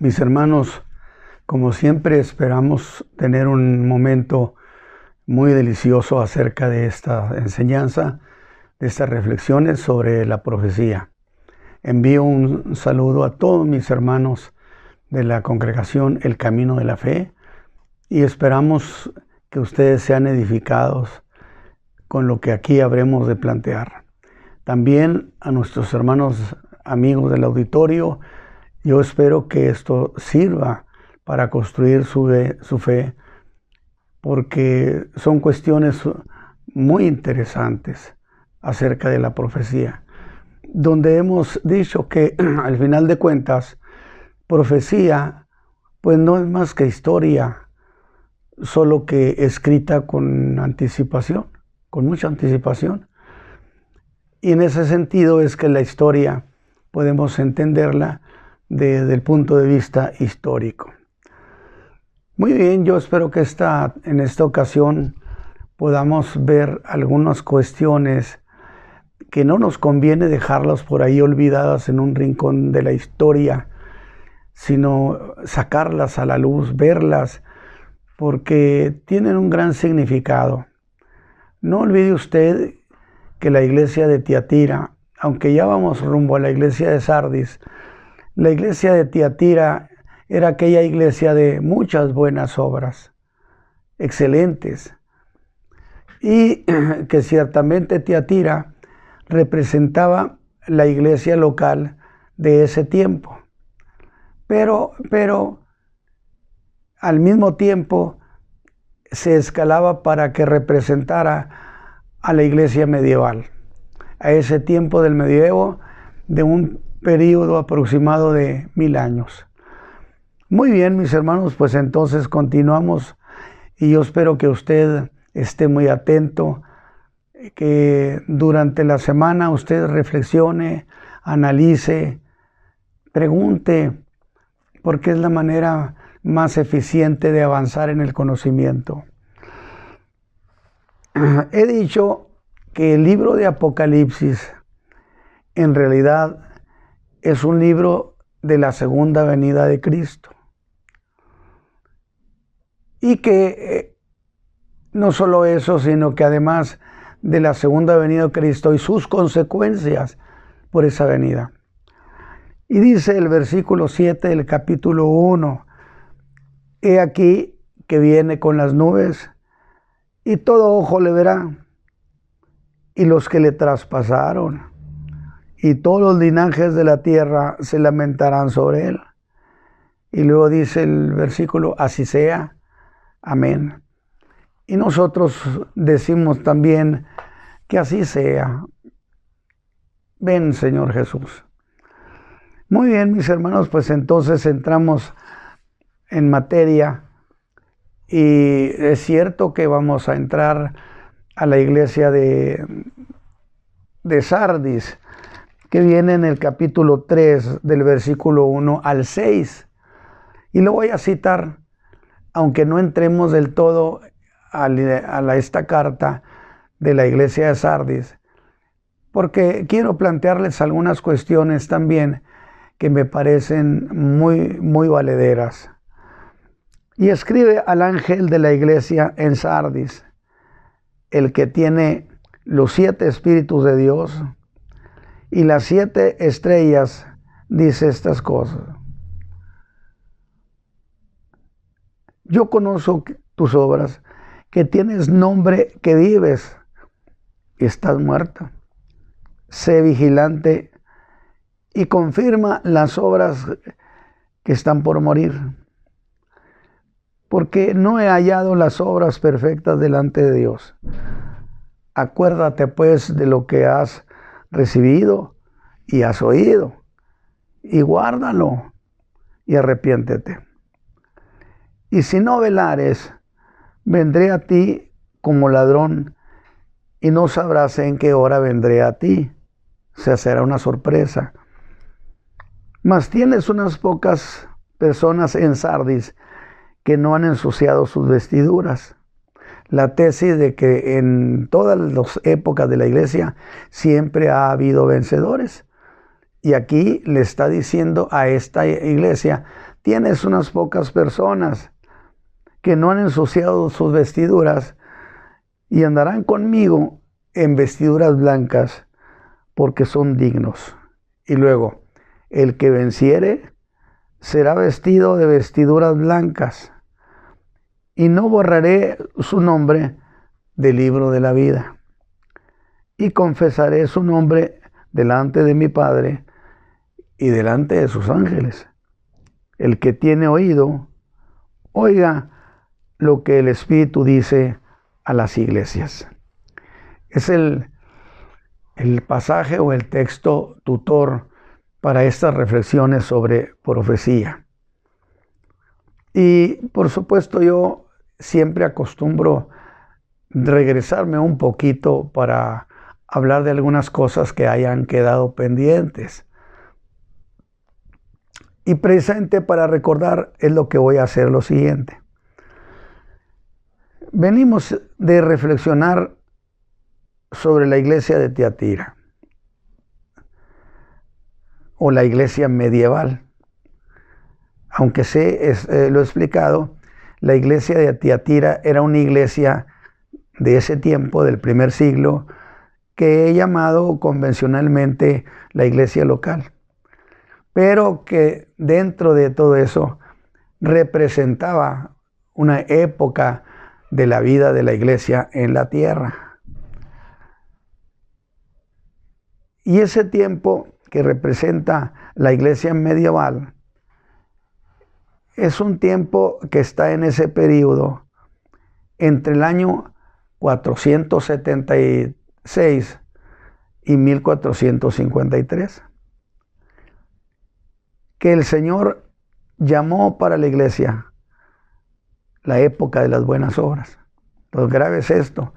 Mis hermanos, como siempre esperamos tener un momento muy delicioso acerca de esta enseñanza, de estas reflexiones sobre la profecía. Envío un saludo a todos mis hermanos de la congregación El Camino de la Fe y esperamos que ustedes sean edificados con lo que aquí habremos de plantear. También a nuestros hermanos amigos del auditorio, yo espero que esto sirva para construir su fe, porque son cuestiones muy interesantes acerca de la profecía, donde hemos dicho que al final de cuentas, profecía pues no es más que historia, solo que escrita con anticipación, con mucha anticipación. Y en ese sentido es que la historia podemos entenderla desde el punto de vista histórico. Muy bien, yo espero que en esta ocasión podamos ver algunas cuestiones que no nos conviene dejarlas por ahí olvidadas en un rincón de la historia, sino sacarlas a la luz, verlas, porque tienen un gran significado. No olvide usted que la iglesia de Tiatira, aunque ya vamos rumbo a la iglesia de Sardis, la iglesia de Tiatira era aquella iglesia de muchas buenas obras, excelentes, y que ciertamente Tiatira representaba la iglesia local de ese tiempo, pero al mismo tiempo se escalaba para que representara a la iglesia medieval, a ese tiempo del medievo, de un periodo aproximado de 1000 años. Muy bien, mis hermanos, pues entonces continuamos y yo espero que usted esté muy atento, que durante la semana usted reflexione, analice, pregunte, porque es la manera más eficiente de avanzar en el conocimiento. He dicho que el libro de Apocalipsis en realidad es un libro de la segunda venida de Cristo. Y que no solo eso, sino que además de la segunda venida de Cristo y sus consecuencias por esa venida. Y dice el versículo 7 del capítulo 1, he aquí que viene con las nubes, y todo ojo le verá, y los que le traspasaron, y todos los linajes de la tierra se lamentarán sobre él. Y luego dice el versículo, así sea, amén. Y nosotros decimos también que así sea. Ven, Señor Jesús. Muy bien, mis hermanos, pues entonces entramos en materia. Y es cierto que vamos a entrar a la iglesia de Sardis, que viene en el capítulo 3 del versículo 1 al 6. Y lo voy a citar, aunque no entremos del todo a esta carta de la iglesia de Sardis, porque quiero plantearles algunas cuestiones también que me parecen muy valederas. Y escribe al ángel de la iglesia en Sardis, el que tiene los 7 espíritus de Dios y las 7 estrellas, dice estas cosas. Yo conozco tus obras, que tienes nombre, que vives y estás muerta. Sé vigilante y confirma las obras que están por morir, porque no he hallado las obras perfectas delante de Dios. Acuérdate pues de lo que has recibido y has oído, y guárdalo y arrepiéntete. Y si no velares, vendré a ti como ladrón, y no sabrás en qué hora vendré a ti. O sea, será una sorpresa. Mas tienes unas pocas personas en Sardis que no han ensuciado sus vestiduras. La tesis de que en todas las épocas de la iglesia siempre ha habido vencedores. Y aquí le está diciendo a esta iglesia, tienes unas pocas personas que no han ensuciado sus vestiduras y andarán conmigo en vestiduras blancas porque son dignos. Y luego, el que venciere será vestido de vestiduras blancas y no borraré su nombre del libro de la vida. Y confesaré su nombre delante de mi Padre y delante de sus ángeles. El que tiene oído, oiga lo que el Espíritu dice a las iglesias. Es el pasaje o el texto tutor para estas reflexiones sobre profecía. Y por supuesto yo siempre acostumbro regresarme un poquito para hablar de algunas cosas que hayan quedado pendientes. Y precisamente para recordar es lo que voy a hacer lo siguiente. Venimos de reflexionar sobre la iglesia de Tiatira o la iglesia medieval. Aunque lo he explicado, la iglesia de Tiatira era una iglesia de ese tiempo, del primer siglo, que he llamado convencionalmente la iglesia local, pero que dentro de todo eso representaba una época de la vida de la iglesia en la tierra. Y ese tiempo que representa la iglesia medieval es un tiempo que está en ese periodo entre el año 476 y 1453, que el Señor llamó para la iglesia la época de las buenas obras. Entonces, grave es esto: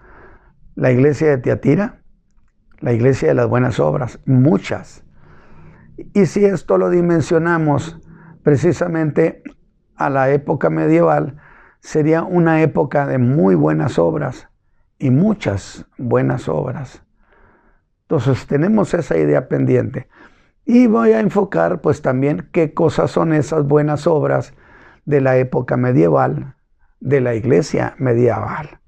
la iglesia de Tiatira, la iglesia de las buenas obras, muchas. Y si esto lo dimensionamos precisamente a la época medieval, sería una época de muy buenas obras y muchas buenas obras. Entonces tenemos esa idea pendiente. Y voy a enfocar pues también qué cosas son esas buenas obras de la época medieval, de la iglesia medieval.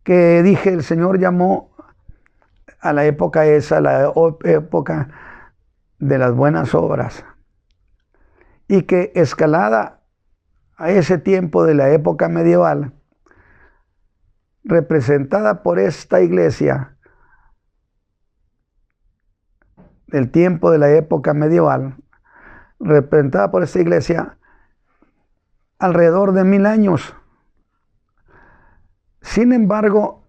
Que dije, el Señor llamó a la época esa, la época de las buenas obras. Y que escalada a ese tiempo de la época medieval, representada por esta iglesia, del tiempo de la época medieval, representada por esta iglesia, alrededor de 1000 años. Sin embargo,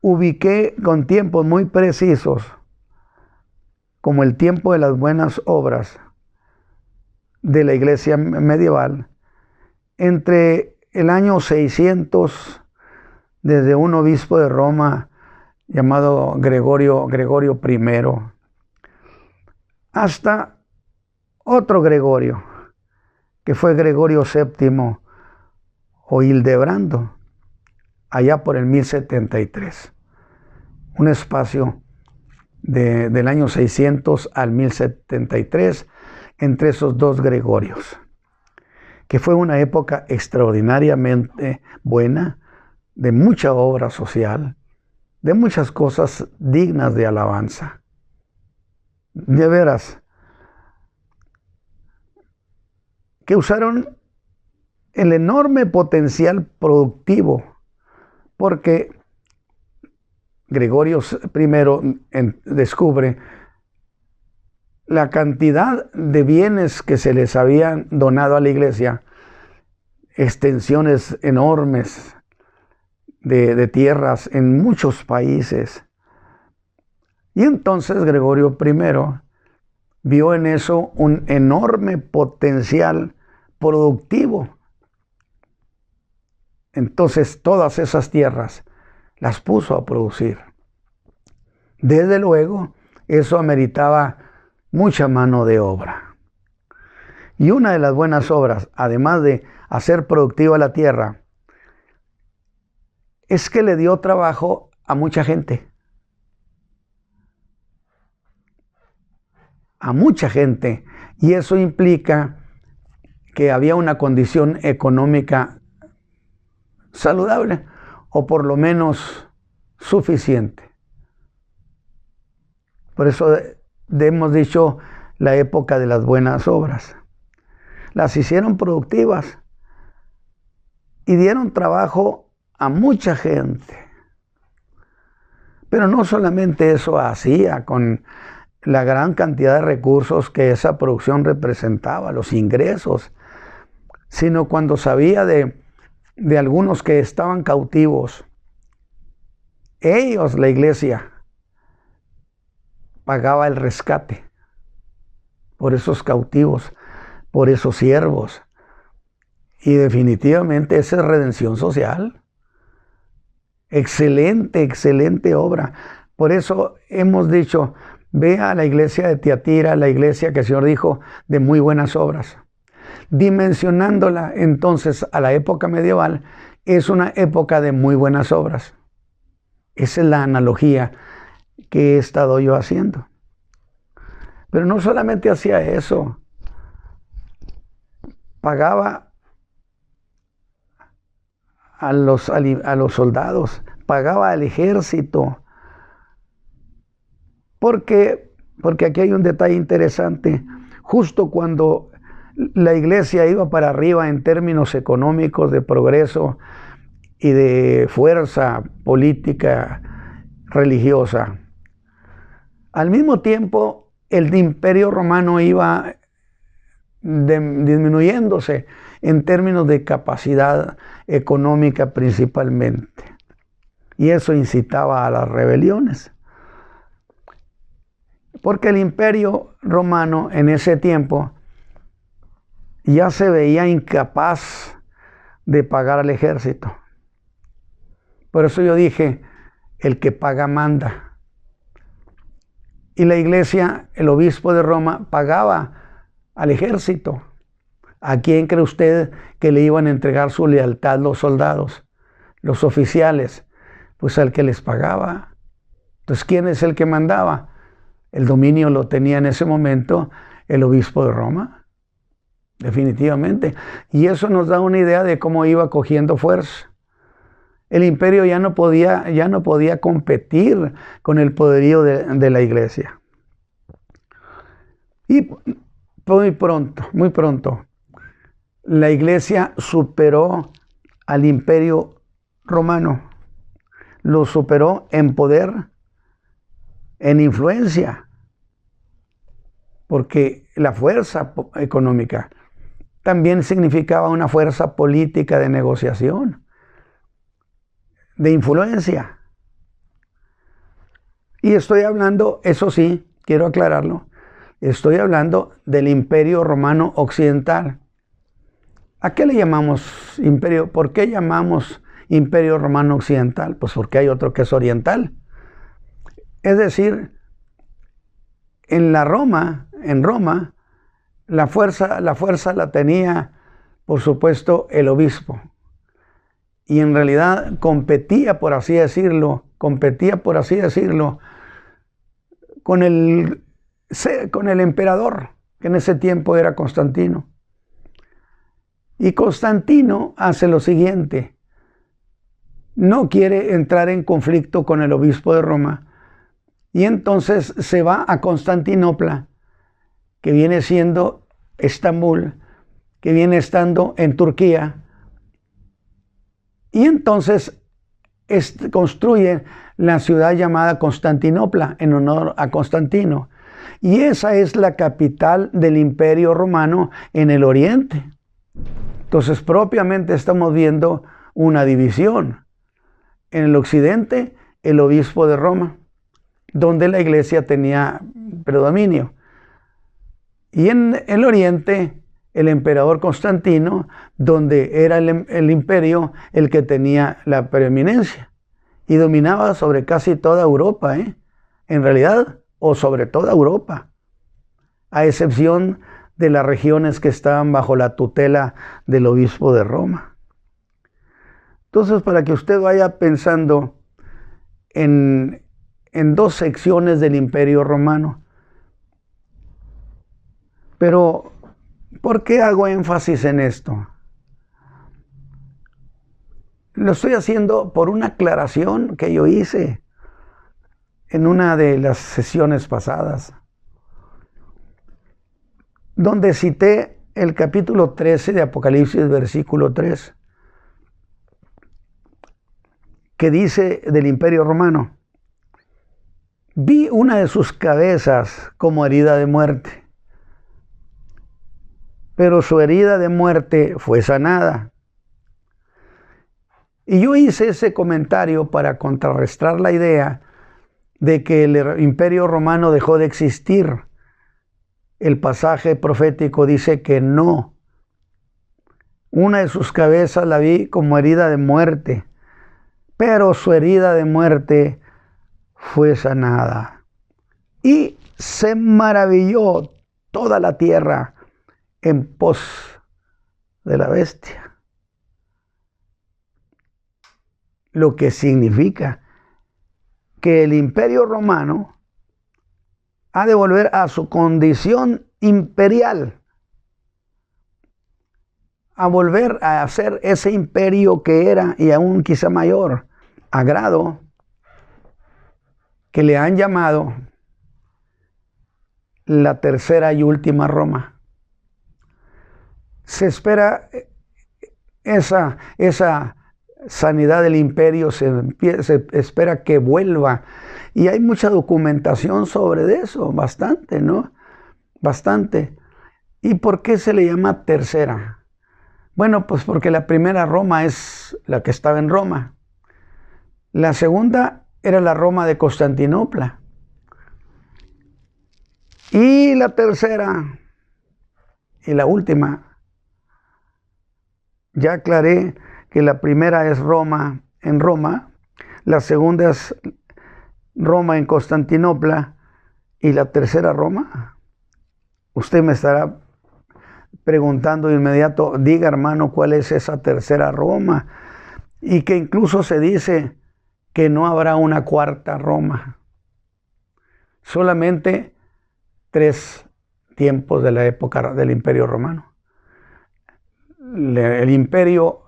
ubiqué con tiempos muy precisos, como el tiempo de las buenas obras de la iglesia medieval, entre el año 600, desde un obispo de Roma llamado Gregorio I, hasta otro Gregorio, que fue Gregorio VII o Hildebrando, allá por el 1073. Un espacio del año 600 al 1073 entre esos dos Gregorios, que fue una época extraordinariamente buena, de mucha obra social, de muchas cosas dignas de alabanza. De veras, que usaron el enorme potencial productivo, porque Gregorio I descubre la cantidad de bienes que se les habían donado a la iglesia, extensiones enormes de tierras en muchos países. Y entonces Gregorio I vio en eso un enorme potencial productivo. Entonces todas esas tierras las puso a producir. Desde luego, eso ameritaba mucha mano de obra. Y una de las buenas obras, además de hacer productiva la tierra, es que le dio trabajo a mucha gente. A mucha gente Y eso implica que había una condición económica saludable, o por lo menos suficiente. Por eso hemos dicho la época de las buenas obras. Las hicieron productivas y dieron trabajo a mucha gente. Pero no solamente eso hacía con la gran cantidad de recursos que esa producción representaba, los ingresos, sino cuando sabía de algunos que estaban cautivos, ellos, la iglesia, pagaba el rescate por esos cautivos, por esos siervos. Y definitivamente esa es redención social. Excelente, excelente obra. Por eso hemos dicho, ve a la iglesia de Tiatira, la iglesia que el Señor dijo de muy buenas obras. Dimensionándola entonces a la época medieval, es una época de muy buenas obras. Esa es la analogía que he estado yo haciendo. Pero no solamente hacía eso, pagaba a los soldados, pagaba al ejército. Porque aquí hay un detalle interesante. Justo cuando la iglesia iba para arriba en términos económicos, de progreso y de fuerza política religiosa, al mismo tiempo el imperio romano iba disminuyéndose en términos de capacidad económica principalmente. Y eso incitaba a las rebeliones. Porque el imperio romano en ese tiempo ya se veía incapaz de pagar al ejército. Por eso yo dije, el que paga manda. Y la iglesia, el obispo de Roma, pagaba al ejército. ¿A quién cree usted que le iban a entregar su lealtad los soldados, los oficiales? Pues al que les pagaba. Entonces, ¿quién es el que mandaba? El dominio lo tenía en ese momento el obispo de Roma, definitivamente. Y eso nos da una idea de cómo iba cogiendo fuerza. El imperio ya no podía competir con el poderío de la iglesia. Y muy pronto, la iglesia superó al imperio romano. Lo superó en poder, en influencia, porque la fuerza económica también significaba una fuerza política de negociación, de influencia. Y estoy hablando, eso sí, quiero aclararlo, estoy hablando del Imperio Romano Occidental. ¿A qué le llamamos imperio? ¿Por qué llamamos Imperio Romano Occidental? Pues porque hay otro que es oriental. Es decir, en Roma, la fuerza la tenía, por supuesto, el obispo. Y en realidad competía, por así decirlo, con el emperador, que en ese tiempo era Constantino. Y Constantino hace lo siguiente: no quiere entrar en conflicto con el obispo de Roma, y entonces se va a Constantinopla, que viene siendo Estambul, que viene estando en Turquía, y entonces construye la ciudad llamada Constantinopla en honor a Constantino. Y esa es la capital del Imperio Romano en el Oriente. Entonces, propiamente estamos viendo una división. En el occidente, el obispo de Roma, donde la iglesia tenía predominio. Y en el oriente, el emperador Constantino, donde era el imperio el que tenía la preeminencia. Y dominaba sobre casi toda Europa, en realidad, o sobre toda Europa, a excepción de las regiones que estaban bajo la tutela del obispo de Roma. Entonces, para que usted vaya pensando en dos secciones del Imperio Romano. Pero, ¿por qué hago énfasis en esto? Lo estoy haciendo por una aclaración que yo hice en una de las sesiones pasadas, donde cité el capítulo 13 de Apocalipsis, versículo 3, que dice del Imperio Romano: vi una de sus cabezas como herida de muerte, pero su herida de muerte fue sanada. Y yo hice ese comentario para contrarrestar la idea de que el Imperio Romano dejó de existir. El pasaje profético dice que no. Una de sus cabezas la vi como herida de muerte, pero su herida de muerte fue sanada. Y se maravilló toda la tierra en pos de la bestia. Lo que significa que el Imperio Romano ha de volver a su condición imperial, a volver a ser ese imperio que era, y aún quizá mayor, a grado que le han llamado la tercera y última Roma. Se espera esa sanidad del imperio, se espera que vuelva. Y hay mucha documentación sobre eso, bastante, ¿no? Bastante. ¿Y por qué se le llama tercera? Bueno, pues porque la primera Roma es la que estaba en Roma. La segunda era la Roma de Constantinopla. Y la tercera y la última, ya aclaré que la primera es Roma en Roma, la segunda es Roma en Constantinopla y la tercera Roma. Usted me estará preguntando de inmediato: diga, hermano, ¿cuál es esa tercera Roma? Y que incluso se dice que no habrá una cuarta Roma. Solamente 3 tiempos de la época del Imperio Romano. El imperio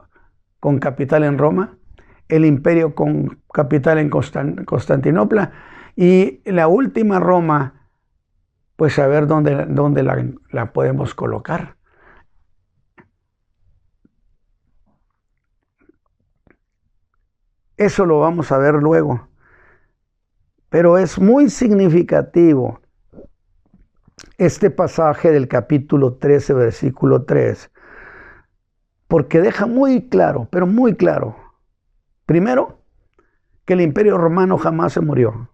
con capital en Roma, el imperio con capital en Constantinopla, y la última Roma, pues a ver dónde la podemos colocar. Eso lo vamos a ver luego. Pero es muy significativo este pasaje del capítulo 13, versículo 3, porque deja muy claro, pero muy claro, primero, que el Imperio Romano jamás se murió.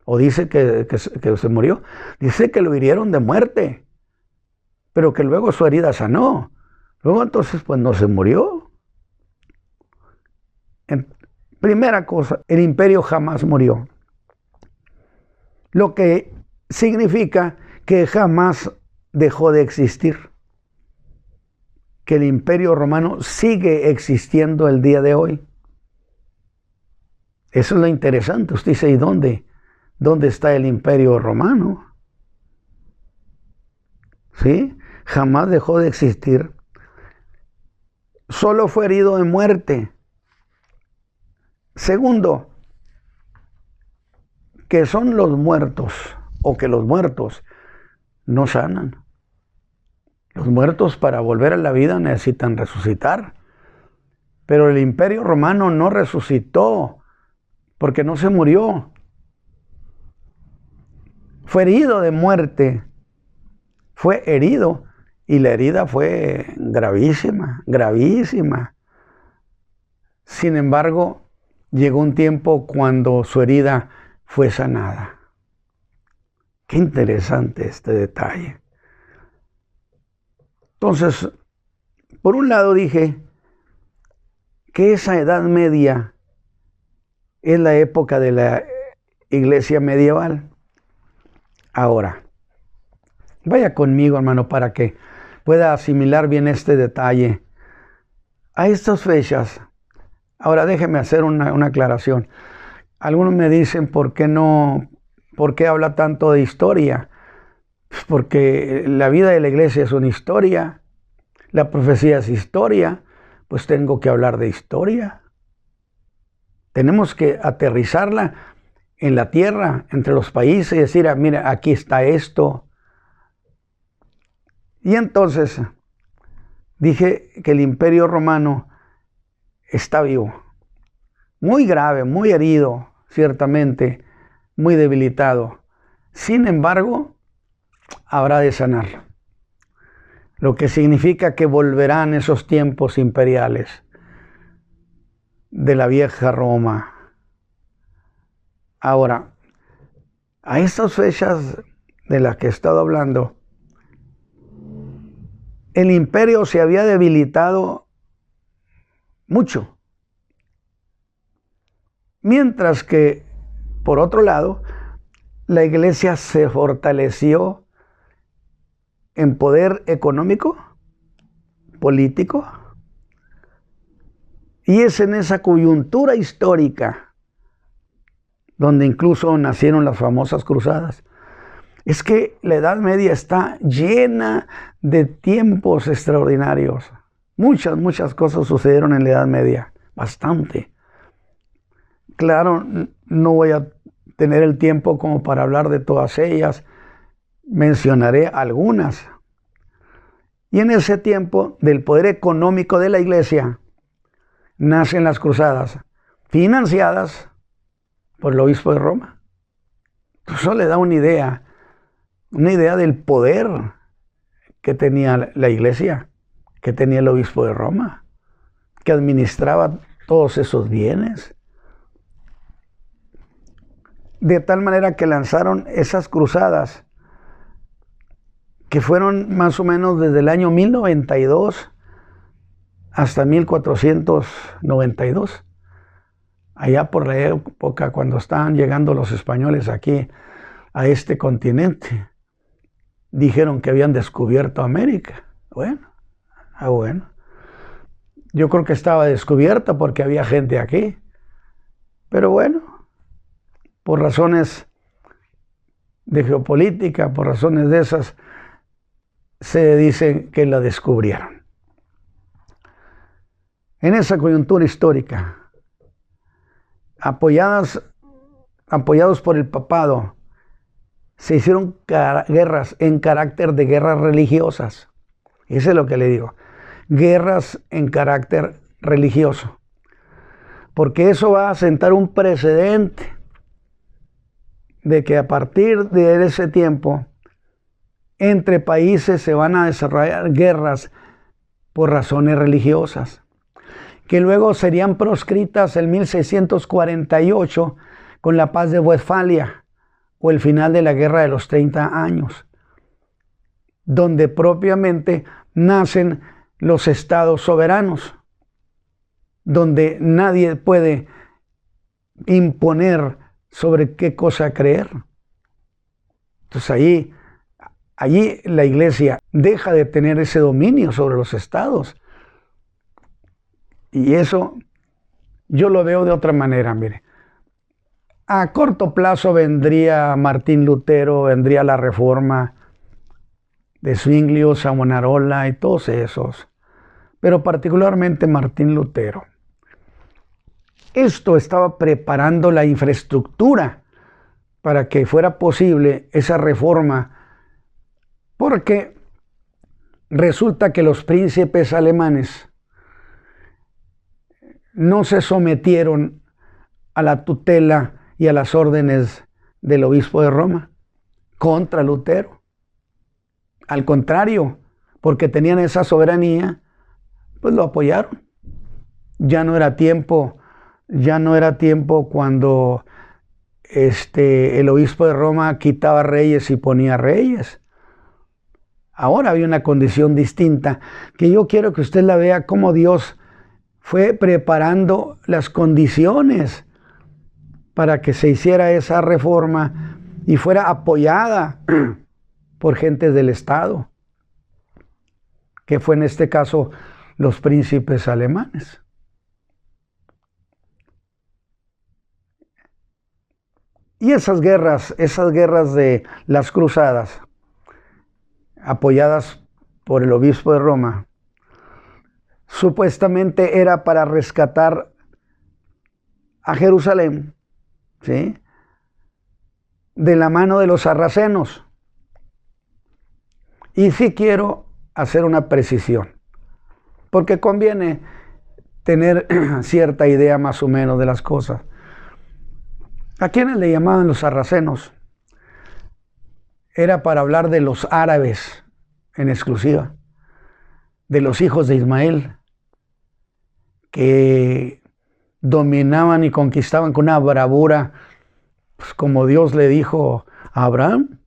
O dice que se murió. Dice que lo hirieron de muerte, pero que luego su herida sanó. Luego entonces pues no se murió. Primera cosa, el imperio jamás murió. Lo que significa que jamás dejó de existir. Que el Imperio Romano sigue existiendo el día de hoy. Eso es lo interesante. Usted dice: ¿y dónde está el Imperio Romano? ¿Sí? Jamás dejó de existir. Solo fue herido de muerte. Segundo, que son los muertos, o que los muertos no sanan. Los muertos, para volver a la vida, necesitan resucitar. Pero el Imperio Romano no resucitó, porque no se murió. Fue herido de muerte. Fue herido, y la herida fue gravísima, gravísima. Sin embargo, llegó un tiempo cuando su herida fue sanada. Qué interesante este detalle. Entonces, por un lado dije que esa Edad Media es la época de la iglesia medieval. Ahora, vaya conmigo, hermano, para que pueda asimilar bien este detalle. A estas fechas, ahora déjeme hacer una aclaración. Algunos me dicen: ¿por qué habla tanto de historia? porque la vida de la iglesia es una historia, la profecía es historia, pues tengo que hablar de historia. Tenemos que aterrizarla en la tierra, entre los países, y decir, mira, aquí está esto. Y entonces dije que el Imperio Romano está vivo, muy grave, muy herido, ciertamente, muy debilitado. Sin embargo, habrá de sanarlo, lo que significa que volverán esos tiempos imperiales de la vieja Roma. Ahora, a estas fechas de las que he estado hablando, el imperio se había debilitado mucho, mientras que, por otro lado, la iglesia se fortaleció en poder económico, político, y es en esa coyuntura histórica donde incluso nacieron las famosas cruzadas. Es que la Edad Media está llena de tiempos extraordinarios. Muchas cosas sucedieron en la Edad Media, bastante. Claro, no voy a tener el tiempo como para hablar de todas ellas, mencionaré algunas. Y en ese tiempo del poder económico de la iglesia nacen las cruzadas, financiadas por el obispo de Roma. Eso le da una idea del poder que tenía la iglesia, que tenía el obispo de Roma, que administraba todos esos bienes. De tal manera que lanzaron esas cruzadas, que fueron más o menos desde el año 1092 hasta 1492. Allá por la época cuando estaban llegando los españoles aquí a este continente, dijeron que habían descubierto América. Bueno. Yo creo que estaba descubierta porque había gente aquí. Pero bueno, por razones de geopolítica, por razones de esas, se dice que la descubrieron. En esa coyuntura histórica, apoyados por el papado, se hicieron guerras en carácter de guerras religiosas. Eso es lo que le digo. Guerras en carácter religioso. Porque eso va a sentar un precedente de que a partir de ese tiempo, entre países se van a desarrollar guerras por razones religiosas, que luego serían proscritas en 1648 con la paz de Westfalia o el final de la Guerra de los 30 años, donde propiamente nacen los estados soberanos, donde nadie puede imponer sobre qué cosa creer. Entonces allí la iglesia deja de tener ese dominio sobre los estados. Y eso yo lo veo de otra manera, mire. A corto plazo vendría Martín Lutero, vendría la Reforma de Zwinglio, Savonarola y todos esos, pero particularmente Martín Lutero. Esto estaba preparando la infraestructura para que fuera posible esa reforma, porque resulta que los príncipes alemanes no se sometieron a la tutela y a las órdenes del obispo de Roma contra Lutero. Al contrario, porque tenían esa soberanía, pues lo apoyaron. Ya no era tiempo cuando el obispo de Roma quitaba reyes y ponía reyes. Ahora había una condición distinta, que yo quiero que usted la vea cómo Dios fue preparando las condiciones para que se hiciera esa reforma y fuera apoyada por gentes del Estado, que fue en este caso los príncipes alemanes. Y esas guerras de las cruzadas, apoyadas por el obispo de Roma, supuestamente era para rescatar a Jerusalén, ¿sí?, de la mano de los sarracenos. Y sí quiero hacer una precisión, porque conviene tener cierta idea más o menos de las cosas. ¿A quiénes le llamaban los sarracenos? Era para hablar de los árabes en exclusiva, de los hijos de Ismael, que dominaban y conquistaban con una bravura, pues como Dios le dijo a Abraham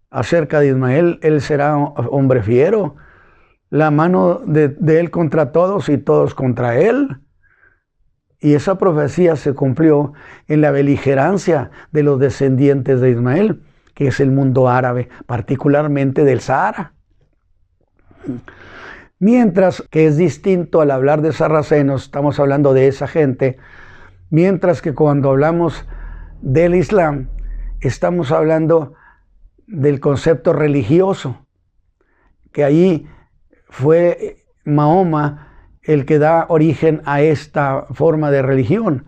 acerca de Ismael: él será hombre fiero, la mano de él contra todos y todos contra él. Y esa profecía se cumplió en la beligerancia de los descendientes de Ismael, que es el mundo árabe, particularmente del Sahara. Mientras que es distinto al hablar de sarracenos, estamos hablando de esa gente, mientras que cuando hablamos del Islam, estamos hablando del concepto religioso, que allí fue Mahoma el que da origen a esta forma de religión,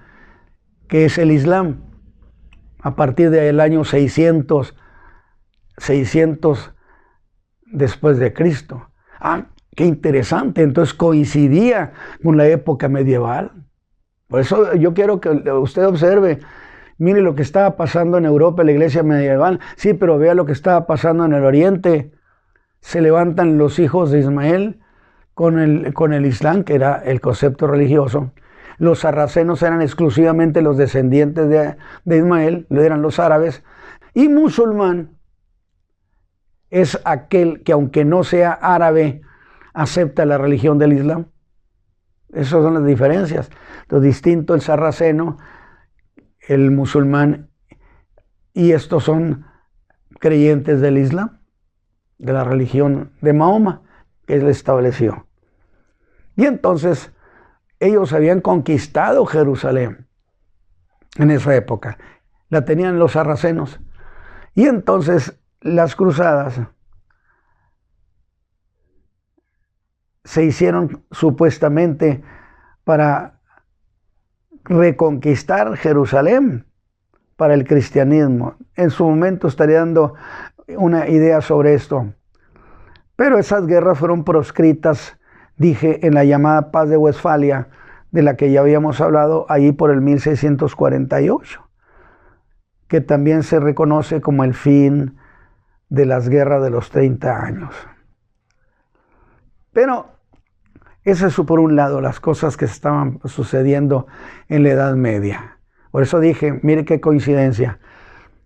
que es el Islam, a partir del año 600 después de Cristo. Qué interesante, entonces coincidía con la época medieval. Por eso yo quiero que usted observe, mire lo que estaba pasando en Europa, en la iglesia medieval, sí, pero vea lo que estaba pasando en el Oriente. Se levantan los hijos de Ismael con el Islam, que era el concepto religioso. Los sarracenos eran exclusivamente los descendientes de Ismael, eran los árabes, y musulmán es aquel que, aunque no sea árabe, acepta la religión del Islam. Esas son las diferencias. Lo distinto el sarraceno, el musulmán, y estos son creyentes del Islam, de la religión de Mahoma, que él estableció. Y entonces ellos habían conquistado Jerusalén en esa época, la tenían los sarracenos. Y entonces las cruzadas se hicieron supuestamente para reconquistar Jerusalén para el cristianismo. En su momento estaré dando una idea sobre esto. Pero esas guerras fueron proscritas, dije, en la llamada Paz de Westfalia, de la que ya habíamos hablado, ahí por el 1648, que también se reconoce como el fin de las guerras de los 30 años. Pero eso es por un lado las cosas que estaban sucediendo en la Edad Media. Por eso dije, mire qué coincidencia.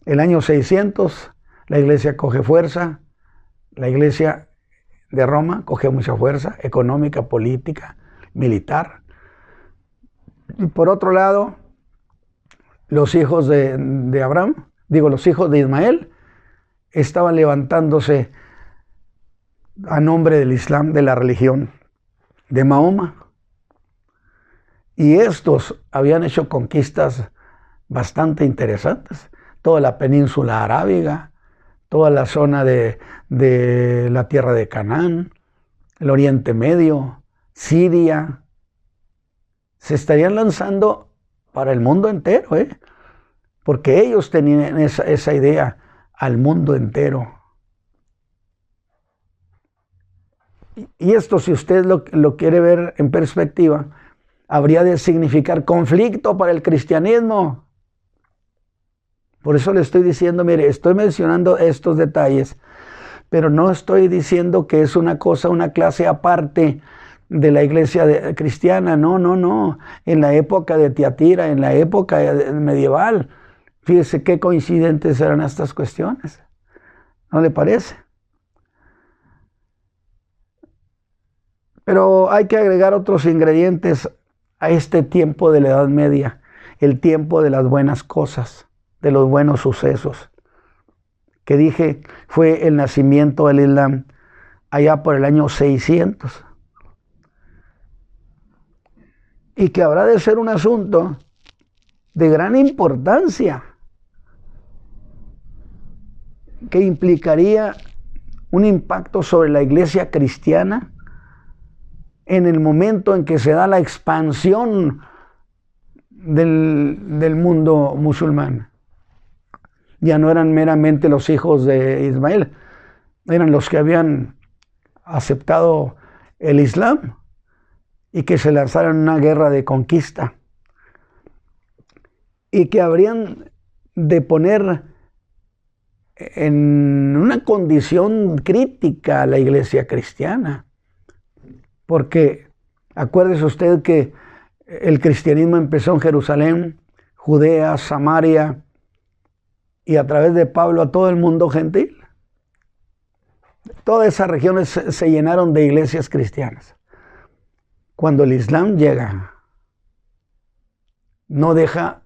El año 600 la iglesia coge fuerza, la iglesia de Roma coge mucha fuerza económica, política, militar. Y por otro lado, los hijos de Abraham, los hijos de Ismael, estaban levantándose a nombre del Islam, de la religión de Mahoma. Y estos habían hecho conquistas bastante interesantes. Toda la península arábiga, toda la zona de la tierra de Canaán, el Oriente Medio, Siria. Se estarían lanzando para el mundo entero, porque ellos tenían esa idea, al mundo entero. Y esto, si usted lo quiere ver en perspectiva, habría de significar conflicto para el cristianismo. Por eso le estoy diciendo, mire, estoy mencionando estos detalles, pero no estoy diciendo que es una cosa, una clase aparte de la iglesia cristiana. No. En la época de Tiatira, en la época medieval, fíjese qué coincidentes eran estas cuestiones. ¿No le parece? Pero hay que agregar otros ingredientes a este tiempo de la Edad Media, el tiempo de las buenas cosas, de los buenos sucesos, que dije fue el nacimiento del Islam allá por el año 600. Y que habrá de ser un asunto de gran importancia, que implicaría un impacto sobre la iglesia cristiana en el momento en que se da la expansión del mundo musulmán. Ya no eran meramente los hijos de Ismael, eran los que habían aceptado el Islam y que se lanzaron en una guerra de conquista y que habrían de poner en una condición crítica a la iglesia cristiana. Porque acuérdese usted que el cristianismo empezó en Jerusalén, Judea, Samaria y a través de Pablo a todo el mundo gentil. Todas esas regiones se llenaron de iglesias cristianas. Cuando el Islam llega, no deja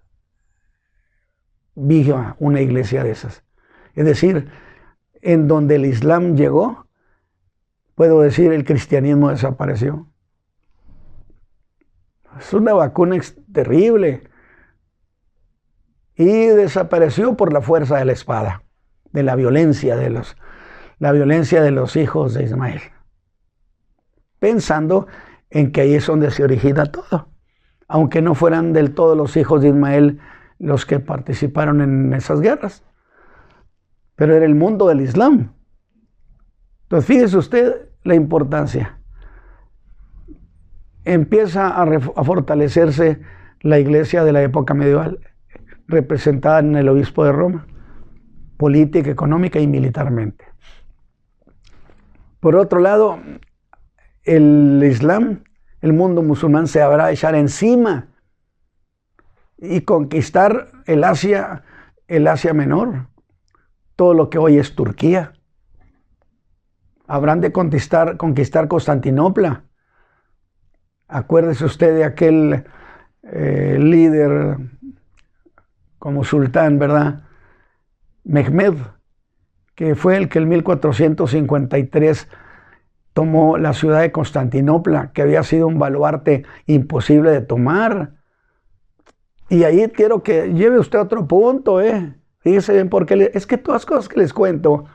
viva una iglesia de esas. Es decir, en donde el Islam llegó, puedo decir, el cristianismo desapareció. Es una vacuna terrible. Y desapareció por la fuerza de la espada, de la violencia de los hijos de Ismael. Pensando en que ahí es donde se origina todo. Aunque no fueran del todo los hijos de Ismael los que participaron en esas guerras. Pero era el mundo del Islam. Entonces fíjese usted la importancia. Empieza a fortalecerse la iglesia de la época medieval, representada en el obispo de Roma, política, económica y militarmente. Por otro lado, el Islam, el mundo musulmán se habrá de echar encima y conquistar el Asia Menor, todo lo que hoy es Turquía. Habrán de conquistar Constantinopla. Acuérdese usted de aquel líder como sultán, ¿verdad? Mehmed, que fue el que en 1453 tomó la ciudad de Constantinopla, que había sido un baluarte imposible de tomar. Y ahí quiero que lleve usted a otro punto, Fíjese bien, porque es que todas las cosas que les cuento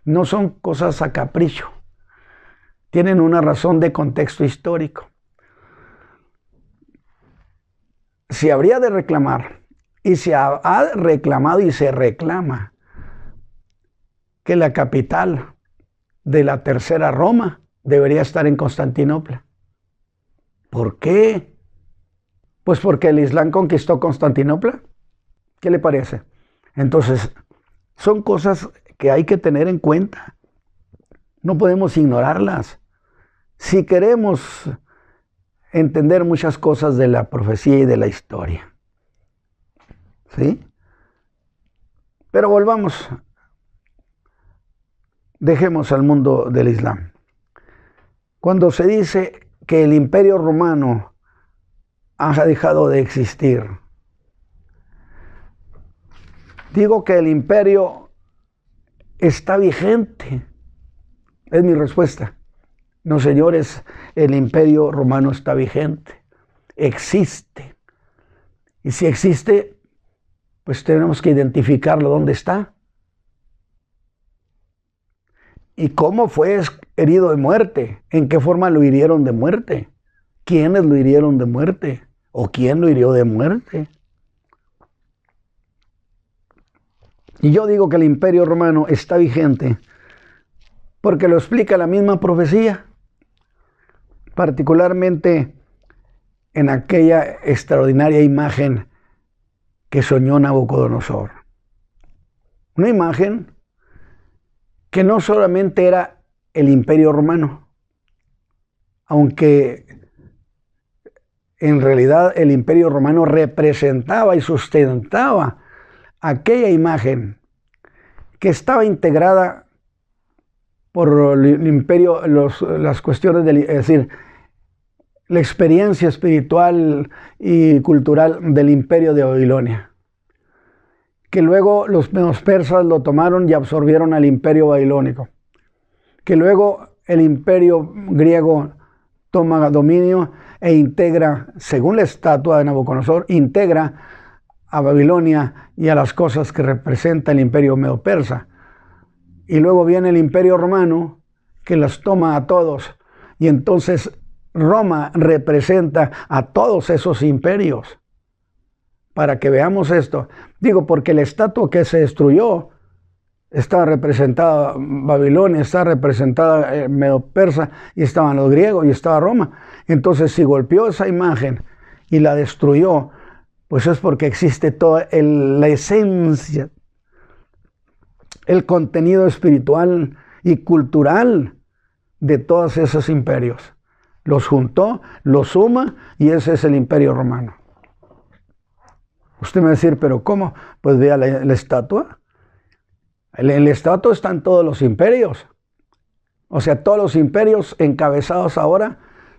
no son cosas a capricho. Tienen una razón de contexto histórico. Se habría de reclamar, y se ha reclamado y se reclama, que la capital de la Tercera Roma debería estar en Constantinopla. ¿Por qué? Pues porque el Islam conquistó Constantinopla. ¿Qué le parece? Entonces, son cosas que hay que tener en cuenta. No podemos ignorarlas. Si queremos entender muchas cosas de la profecía y de la historia. ¿Sí? Pero volvamos. Dejemos al mundo del Islam. Cuando se dice que el Imperio Romano ha dejado de existir, digo que el imperio está vigente. Es mi respuesta. No, señores, el Imperio Romano está vigente. Existe. Y si existe, pues tenemos que identificarlo dónde está. ¿Y cómo fue herido de muerte? ¿En qué forma lo hirieron de muerte? ¿Quiénes lo hirieron de muerte? ¿O quién lo hirió de muerte? Y yo digo que el Imperio Romano está vigente porque lo explica la misma profecía, particularmente en aquella extraordinaria imagen que soñó Nabucodonosor. Una imagen que no solamente era el Imperio Romano, aunque en realidad el Imperio Romano representaba y sustentaba aquella imagen que estaba integrada por el imperio, las cuestiones es decir, la experiencia espiritual y cultural del imperio de Babilonia, que luego los persas lo tomaron y absorbieron al imperio babilónico, que luego el imperio griego toma dominio e integra, según la estatua de Nabucodonosor, integra a Babilonia y a las cosas que representa el imperio medo-persa. Y luego viene el Imperio Romano, que las toma a todos. Y entonces Roma representa a todos esos imperios. Para que veamos esto. Digo, porque la estatua que se destruyó estaba representada Babilonia, está representada Medo-Persa, y estaban los griegos, y estaba Roma. Entonces, si golpeó esa imagen y la destruyó, pues es porque existe toda la esencia, el contenido espiritual y cultural de todos esos imperios. Los juntó, los suma, y ese es el Imperio Romano. Usted me va a decir, ¿pero cómo? Pues vea la estatua. En la estatua están todos los imperios. O sea, todos los imperios encabezados ahora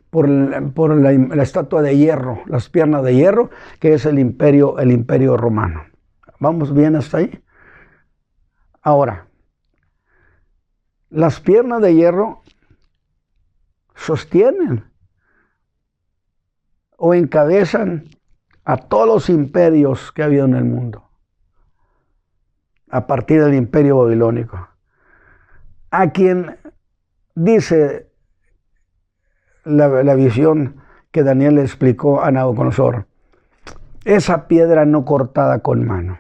por la estatua de hierro, las piernas de hierro, que es el imperio romano. ¿Vamos bien hasta ahí? Ahora, las piernas de hierro sostienen o encabezan a todos los imperios que ha habido en el mundo, a partir del imperio babilónico, a quien dice la visión que Daniel le explicó a Nabucodonosor: esa piedra no cortada con mano,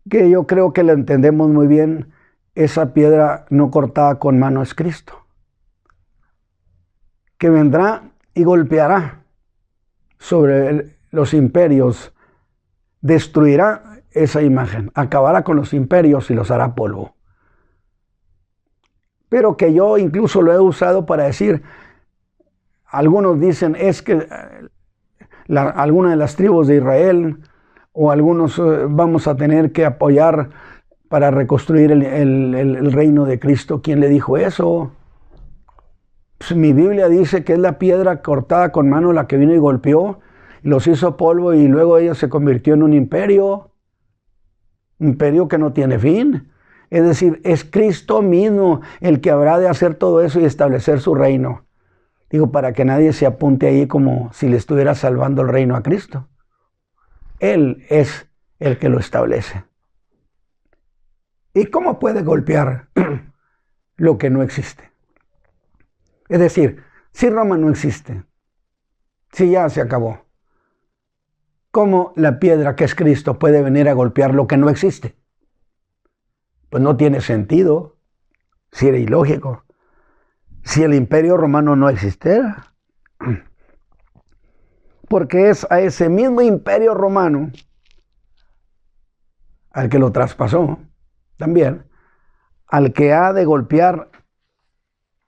que yo creo que la entendemos muy bien. Esa piedra no cortada con mano es Cristo, que vendrá y golpeará sobre los imperios, destruirá esa imagen, acabará con los imperios y los hará polvo. Pero que yo incluso lo he usado para decir, algunos dicen es que alguna de las tribus de Israel o algunos vamos a tener que apoyar para reconstruir el reino de Cristo. ¿Quién le dijo eso? Pues mi Biblia dice que es la piedra cortada con mano la que vino y golpeó y los hizo polvo, y luego ella se convirtió en un imperio que no tiene fin. Es decir, es Cristo mismo el que habrá de hacer todo eso y establecer su reino. Digo, para que nadie se apunte ahí como si le estuviera salvando el reino a Cristo. Él es el que lo establece. ¿Y cómo puede golpear lo que no existe? Es decir, si Roma no existe, si ya se acabó, ¿cómo la piedra que es Cristo puede venir a golpear lo que no existe? Pues no tiene sentido, si era ilógico, si el imperio romano no existiera. Porque es a ese mismo imperio romano al que lo traspasó también, al que ha de golpear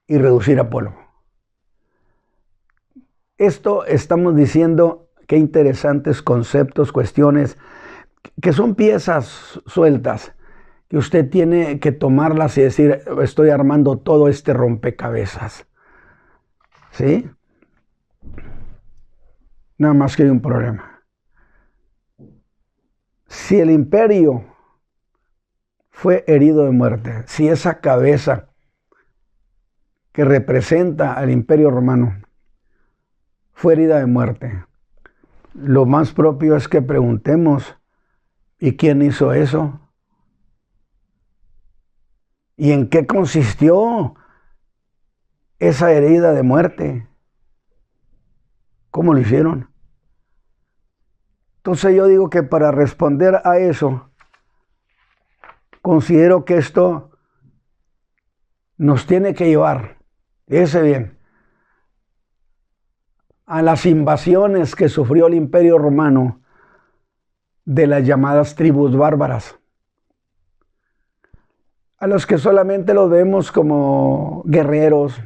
y reducir a polvo. Esto estamos diciendo, qué interesantes conceptos, cuestiones, que son piezas sueltas, que usted tiene que tomarlas y decir, estoy armando todo este rompecabezas. ¿Sí? Nada más que hay un problema. Si el imperio fue herido de muerte, si esa cabeza que representa al imperio romano fue herida de muerte, lo más propio es que preguntemos, ¿y quién hizo eso? ¿Y en qué consistió esa herida de muerte? ¿Cómo lo hicieron? Entonces yo digo que para responder a eso, considero que esto nos tiene que llevar, fíjese bien, a las invasiones que sufrió el imperio romano de las llamadas tribus bárbaras, a los que solamente los vemos como guerreros,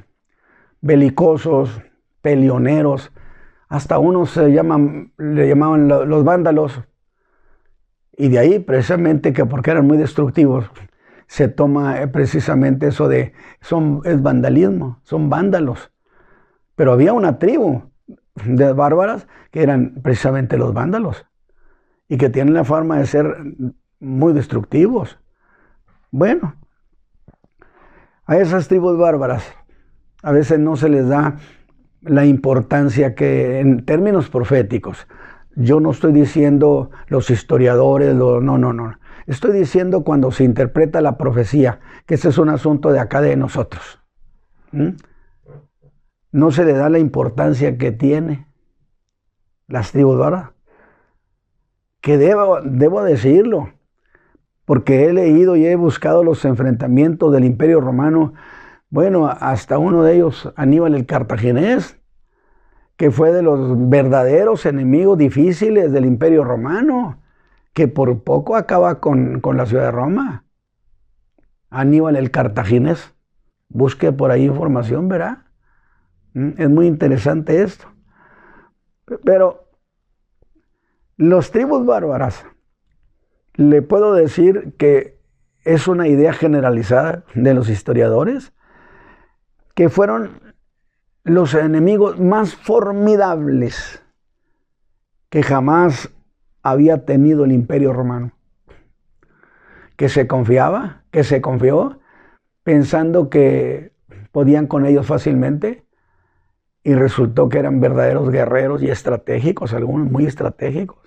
belicosos, peleoneros, hasta unos le llamaban los vándalos, y de ahí precisamente que porque eran muy destructivos, se toma precisamente eso de, es vandalismo, son vándalos. Pero había una tribu de bárbaras que eran precisamente los vándalos, y que tienen la forma de ser muy destructivos. Bueno, a esas tribus bárbaras a veces no se les da la importancia que en términos proféticos Yo no estoy diciendo los historiadores, no. Estoy diciendo cuando se interpreta la profecía, que ese es un asunto de acá de nosotros. No se le da la importancia que tiene las tribus bárbaras. Que debo decirlo, porque he leído y he buscado los enfrentamientos del Imperio Romano. Bueno, hasta uno de ellos, Aníbal el Cartaginés, que fue de los verdaderos enemigos difíciles del Imperio Romano, que por poco acaba con la ciudad de Roma. Aníbal el Cartaginés. Busque por ahí información, verá. Es muy interesante esto. Pero los tribus bárbaras, le puedo decir que es una idea generalizada de los historiadores, que fueron los enemigos más formidables que jamás había tenido el Imperio Romano. Que se confió, pensando que podían con ellos fácilmente, y resultó que eran verdaderos guerreros y estratégicos, algunos muy estratégicos.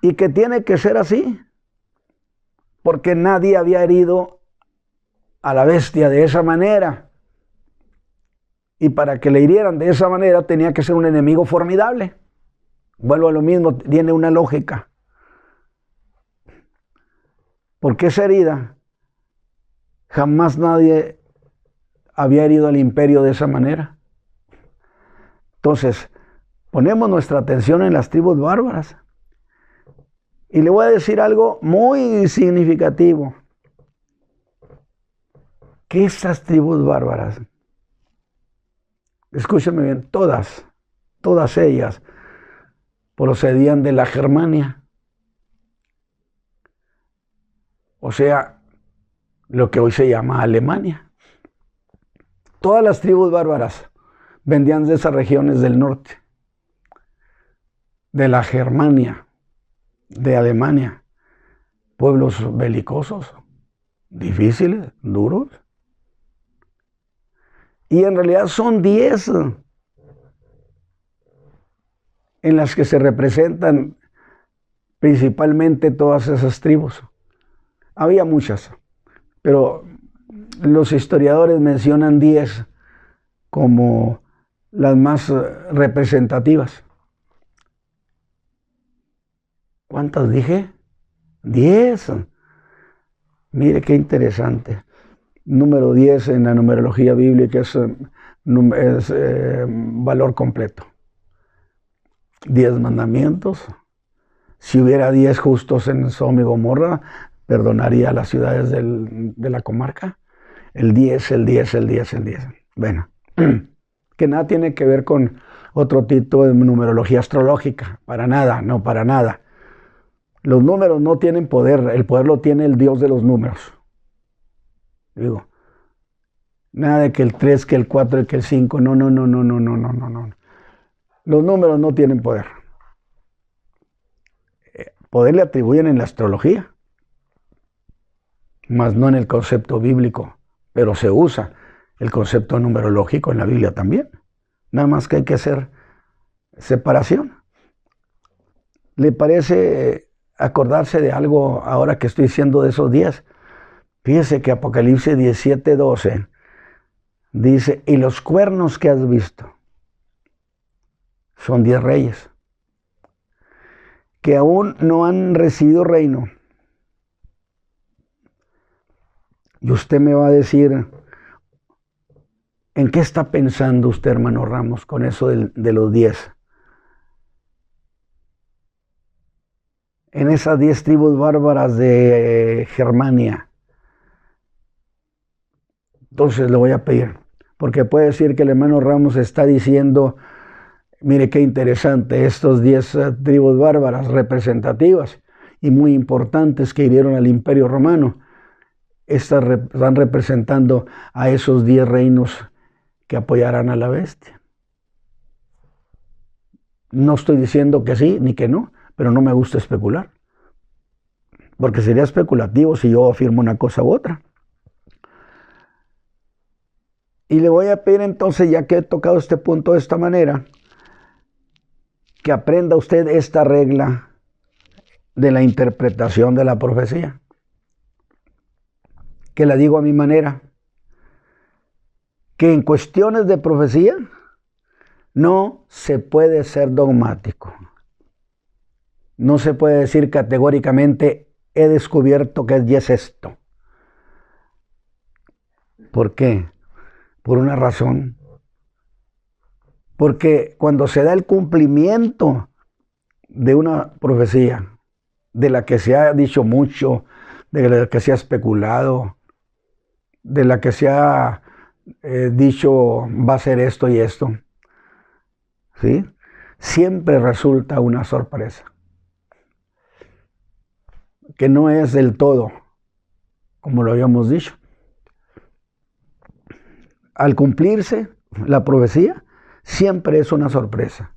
Y que tiene que ser así, porque nadie había herido a la bestia de esa manera. Y para que le hirieran de esa manera tenía que ser un enemigo formidable. Vuelvo a lo mismo, tiene una lógica. Porque esa herida, jamás nadie había herido al imperio de esa manera. Entonces, ponemos nuestra atención en las tribus bárbaras. Y le voy a decir algo muy significativo. Que estas tribus bárbaras, escúchenme bien, todas ellas procedían de la Germania. O sea, lo que hoy se llama Alemania. Todas las tribus bárbaras vendían de esas regiones del norte, de la Germania, de Alemania. Pueblos belicosos, difíciles, duros. Y en realidad son 10 en las que se representan principalmente todas esas tribus. Había muchas, pero los historiadores mencionan 10 como las más representativas. ¿Cuántas dije? 10. Mire qué interesante. Número 10 en la numerología bíblica es valor completo. 10 mandamientos. Si hubiera 10 justos en Sodoma y Gomorra, perdonaría a las ciudades de la comarca. El 10. Bueno, que nada tiene que ver con otro tipo de numerología astrológica. Para nada, no, para nada. Los números no tienen poder, el poder lo tiene el Dios de los números. Digo, nada de que el 3, que el 4 y que el 5, no. Los números no tienen poder. Poder le atribuyen en la astrología, mas no en el concepto bíblico, pero se usa el concepto numerológico en la Biblia también. Nada más que hay que hacer separación. ¿Le parece acordarse de algo ahora que estoy diciendo de esos 10? Fíjese que Apocalipsis 17:12 dice, y los cuernos que has visto son 10 reyes que aún no han recibido reino. Y usted me va a decir, ¿en qué está pensando usted, hermano Ramos, con eso de los 10? En esas 10 tribus bárbaras de Germania. Entonces le voy a pedir, porque puede decir que el hermano Ramos está diciendo, mire qué interesante, estos 10 tribus bárbaras representativas y muy importantes que hirieron al Imperio Romano, están representando a esos 10 reinos que apoyarán a la bestia. No estoy diciendo que sí ni que no, pero no me gusta especular, porque sería especulativo si yo afirmo una cosa u otra. Y le voy a pedir entonces, ya que he tocado este punto de esta manera, que aprenda usted esta regla de la interpretación de la profecía, que la digo a mi manera, que en cuestiones de profecía no se puede ser dogmático. No se puede decir categóricamente, he descubierto que es esto. ¿Por qué? Por una razón. Porque cuando se da el cumplimiento de una profecía, de la que se ha dicho mucho, de la que se ha especulado, de la que se ha dicho va a ser esto y esto, ¿sí? Siempre resulta una sorpresa, que no es del todo como lo habíamos dicho. Al cumplirse la profecía, siempre es una sorpresa.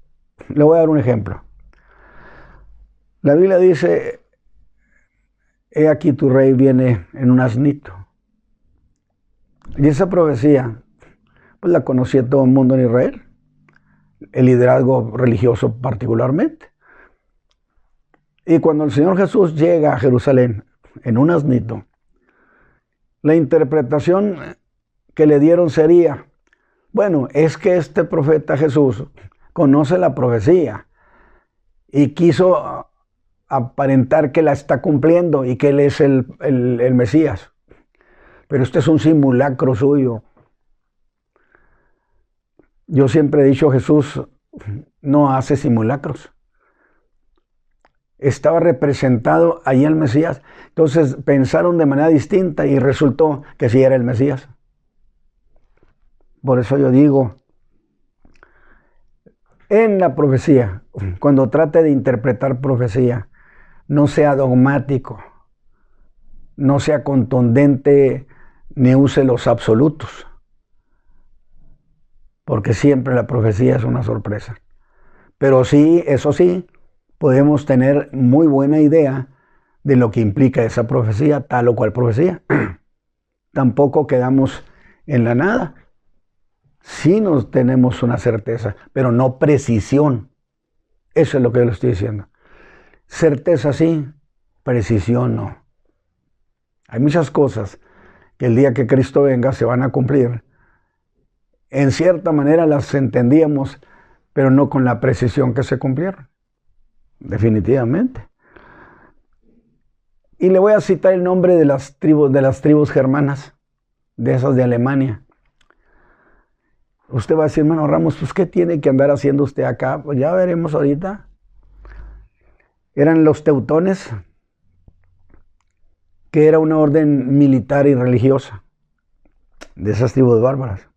Le voy a dar un ejemplo. La Biblia dice, he aquí tu rey viene en un asnito. Y esa profecía, pues la conocía todo el mundo en Israel, el liderazgo religioso particularmente. Y cuando el Señor Jesús llega a Jerusalén en un asnito, la interpretación que le dieron sería, bueno, es que este profeta Jesús conoce la profecía y quiso aparentar que la está cumpliendo y que él es el Mesías. Pero este es un simulacro suyo. Yo siempre he dicho, Jesús no hace simulacros. Estaba representado allí el Mesías. Entonces pensaron de manera distinta y resultó que sí era el Mesías. Por eso yo digo, en la profecía, cuando trate de interpretar profecía, no sea dogmático, no sea contundente, ni use los absolutos, porque siempre la profecía es una sorpresa. Pero sí, eso sí, podemos tener muy buena idea de lo que implica esa profecía, tal o cual profecía. Tampoco quedamos en la nada. Sí nos tenemos una certeza, pero no precisión. Eso es lo que yo le estoy diciendo. Certeza sí, precisión no. Hay muchas cosas que el día que Cristo venga se van a cumplir. En cierta manera las entendíamos, pero no con la precisión que se cumplieron. Definitivamente. Y le voy a citar el nombre de las tribus germanas, de esas de Alemania. Usted va a decir, hermano Ramos, pues ¿qué tiene que andar haciendo usted acá? Pues ya veremos ahorita. Eran los teutones, que era una orden militar y religiosa de esas tribus bárbaras.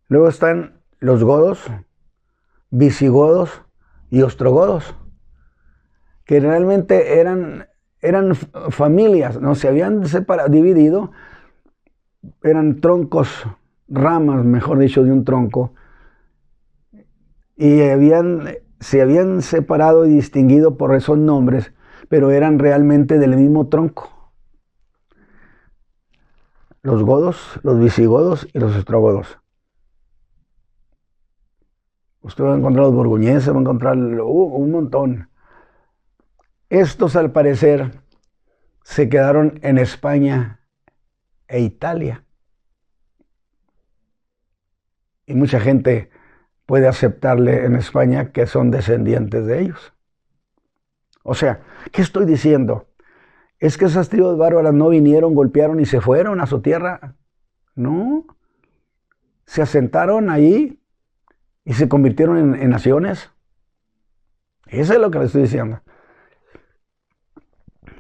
Luego están los godos, visigodos y ostrogodos, que realmente eran familias, no se habían dividido, eran troncos, ramas, mejor dicho, de un tronco, y se habían separado y distinguido por esos nombres, pero eran realmente del mismo tronco. Los godos, los visigodos y los ostrogodos. Usted va a encontrar los borgoñeses, va a encontrar un montón. Estos, al parecer, se quedaron en España e Italia. Y mucha gente puede aceptarle en España que son descendientes de ellos. O sea, ¿qué estoy diciendo? ¿Es que esas tribus bárbaras no vinieron, golpearon y se fueron a su tierra? No. Se asentaron ahí y se convirtieron en naciones. Eso es lo que les estoy diciendo.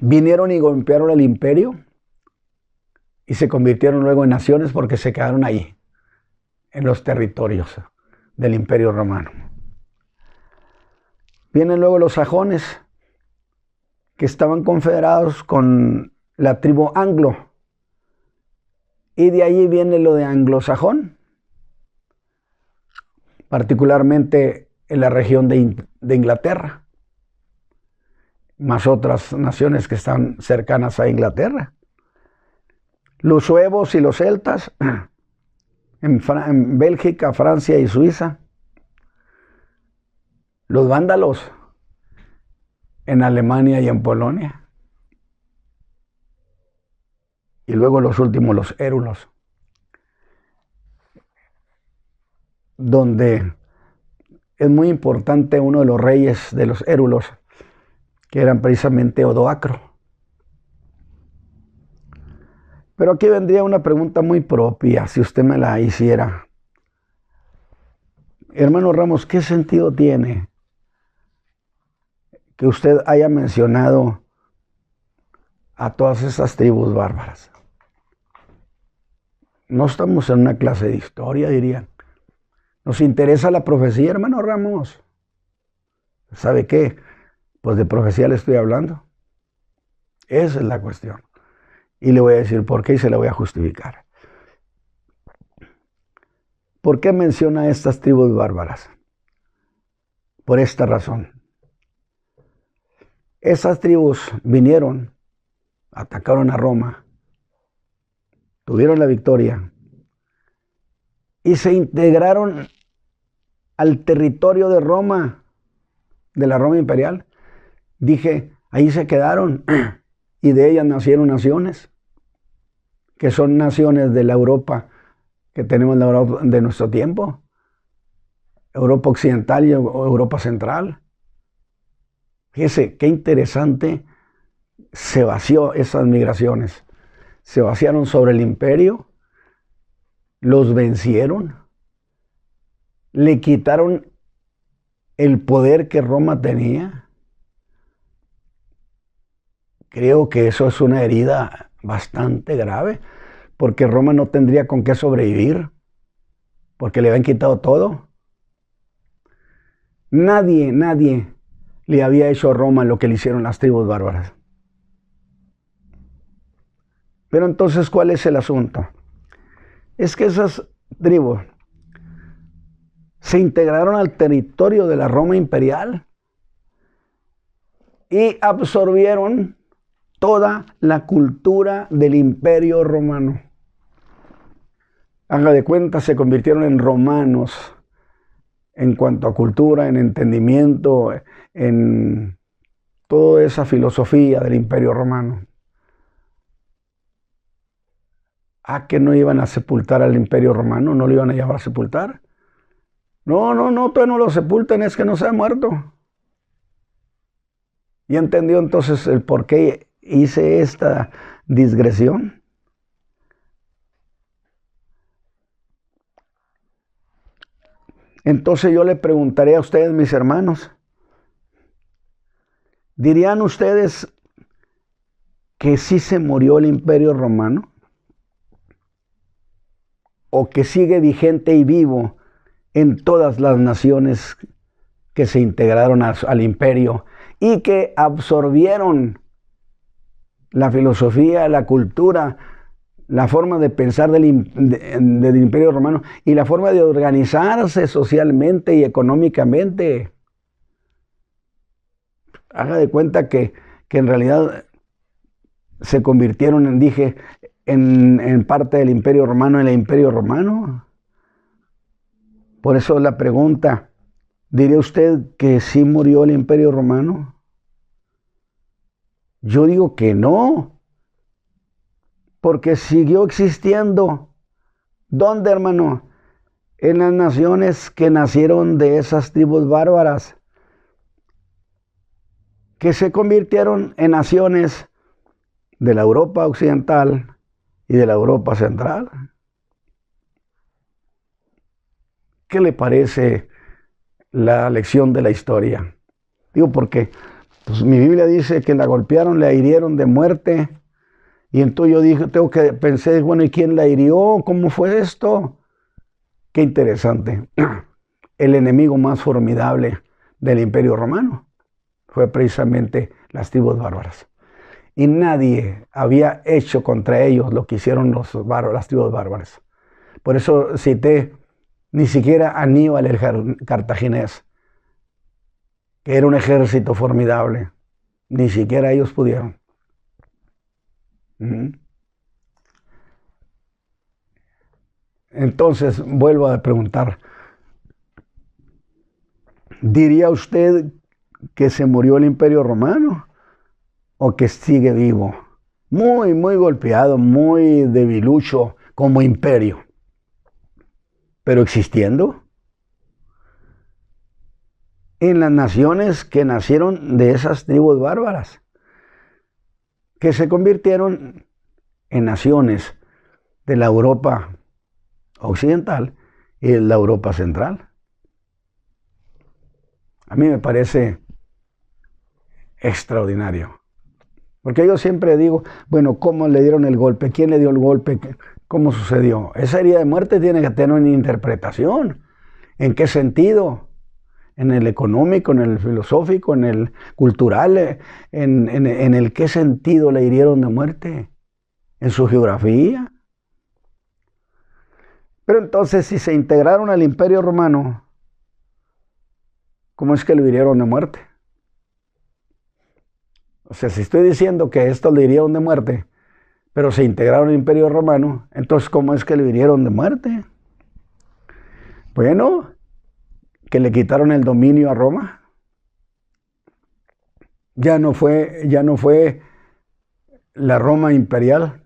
Vinieron y golpearon el imperio y se convirtieron luego en naciones porque se quedaron ahí, en los territorios del Imperio Romano. Vienen luego los sajones, que estaban confederados con la tribu anglo, y de allí viene lo de anglosajón, particularmente en la región de Inglaterra, más otras naciones que están cercanas a Inglaterra. Los suevos y los celtas en Bélgica, Francia y Suiza. los vándalos en Alemania y en Polonia. Y luego los últimos, los érulos, donde es muy importante uno de los reyes de los érulos, que eran precisamente Odoacro. Pero aquí vendría una pregunta muy propia, si usted me la hiciera. Hermano Ramos, ¿qué sentido tiene que usted haya mencionado a todas esas tribus bárbaras? No estamos en una clase de historia, dirían. Nos interesa la profecía, hermano Ramos. ¿Sabe qué? Pues de profecía le estoy hablando. Esa es la cuestión. Y le voy a decir por qué y se la voy a justificar. ¿Por qué menciona a estas tribus bárbaras? Por esta razón. Esas tribus vinieron, atacaron a Roma, tuvieron la victoria y se integraron al territorio de Roma, de la Roma imperial. Dije, ahí se quedaron y de ellas nacieron naciones, que son naciones de la Europa que tenemos de nuestro tiempo, Europa occidental y Europa central. Fíjese, qué interesante, se vació esas migraciones, se vaciaron sobre el imperio, los vencieron, le quitaron el poder que Roma tenía. Creo que eso es una herida bastante grave, porque Roma no tendría con qué sobrevivir, porque le habían quitado todo. Nadie le había hecho a Roma lo que le hicieron las tribus bárbaras. Pero entonces, ¿cuál es el asunto? Es que esas tribus se integraron al territorio de la Roma imperial y absorbieron toda la cultura del imperio romano. Haga de cuenta, se convirtieron en romanos en cuanto a cultura, en entendimiento, en toda esa filosofía del imperio romano. ¿A que no iban a sepultar al imperio romano? ¿No lo iban a llevar a sepultar? No, todavía no lo sepultan, es que no se ha muerto. ¿Y entendió entonces el por qué hice esta digresión? Entonces yo le preguntaré a ustedes, mis hermanos, ¿dirían ustedes que sí se murió el imperio romano? ¿O que sigue vigente y vivo en todas las naciones que se integraron al imperio y que absorbieron la filosofía, la cultura, la forma de pensar del imperio romano y la forma de organizarse socialmente y económicamente? Haga de cuenta que en realidad se convirtieron en parte del imperio romano, en el imperio romano. Por eso la pregunta, ¿diría usted que sí murió el imperio romano? Yo digo que no, porque siguió existiendo. ¿Dónde, hermano? En las naciones que nacieron de esas tribus bárbaras, que se convirtieron en naciones de la Europa occidental y de la Europa central. ¿Qué le parece la lección de la historia? Digo, porque pues, mi Biblia dice que la golpearon, la hirieron de muerte. Y entonces yo dije, pensé, bueno, ¿y quién la hirió? ¿Cómo fue esto? Qué interesante. El enemigo más formidable del imperio romano fue precisamente las tribus bárbaras. Y nadie había hecho contra ellos lo que hicieron las tribus bárbaras. Por eso cité ni siquiera Aníbal el cartaginés, que era un ejército formidable. Ni siquiera ellos pudieron. Entonces, vuelvo a preguntar, ¿Diría usted que se murió el Imperio Romano o que sigue vivo? Muy, muy golpeado, muy debilucho como imperio, pero existiendo en las naciones que nacieron de esas tribus bárbaras, que se convirtieron en naciones de la Europa occidental y de la Europa central. A mí me parece extraordinario, porque yo siempre digo, bueno, ¿cómo le dieron el golpe? ¿Quién le dio el golpe? ¿Cómo sucedió? Esa herida de muerte tiene que tener una interpretación. ¿En qué sentido? ¿En el económico, en el filosófico, en el cultural? ¿En el qué sentido le hirieron de muerte? ¿En su geografía? Pero entonces, si se integraron al Imperio Romano, ¿cómo es que lo hirieron de muerte? O sea, si estoy diciendo que estos le hirieron de muerte, pero se integraron al Imperio Romano, entonces ¿cómo es que le hirieron de muerte? Bueno, que le quitaron el dominio a Roma. Ya no fue la Roma imperial,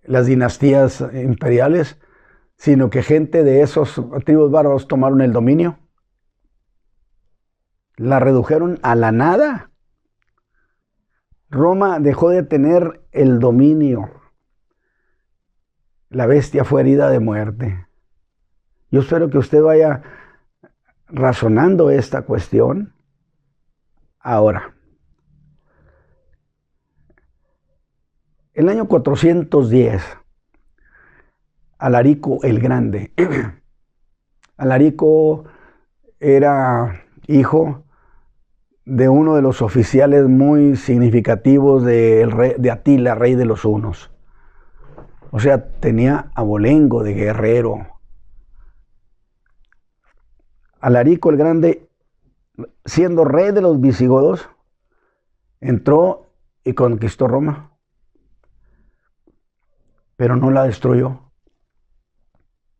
las dinastías imperiales, sino que gente de esos tribus bárbaros tomaron el dominio. La redujeron a la nada. Roma dejó de tener el dominio. La bestia fue herida de muerte. Yo espero que usted vaya razonando esta cuestión. Ahora, el año 410, Alarico el Grande. Alarico era hijo de uno de los oficiales muy significativos de Atila, rey de los hunos. O sea, tenía abolengo de guerrero. Alarico el Grande, siendo rey de los visigodos, entró y conquistó Roma, pero no la destruyó,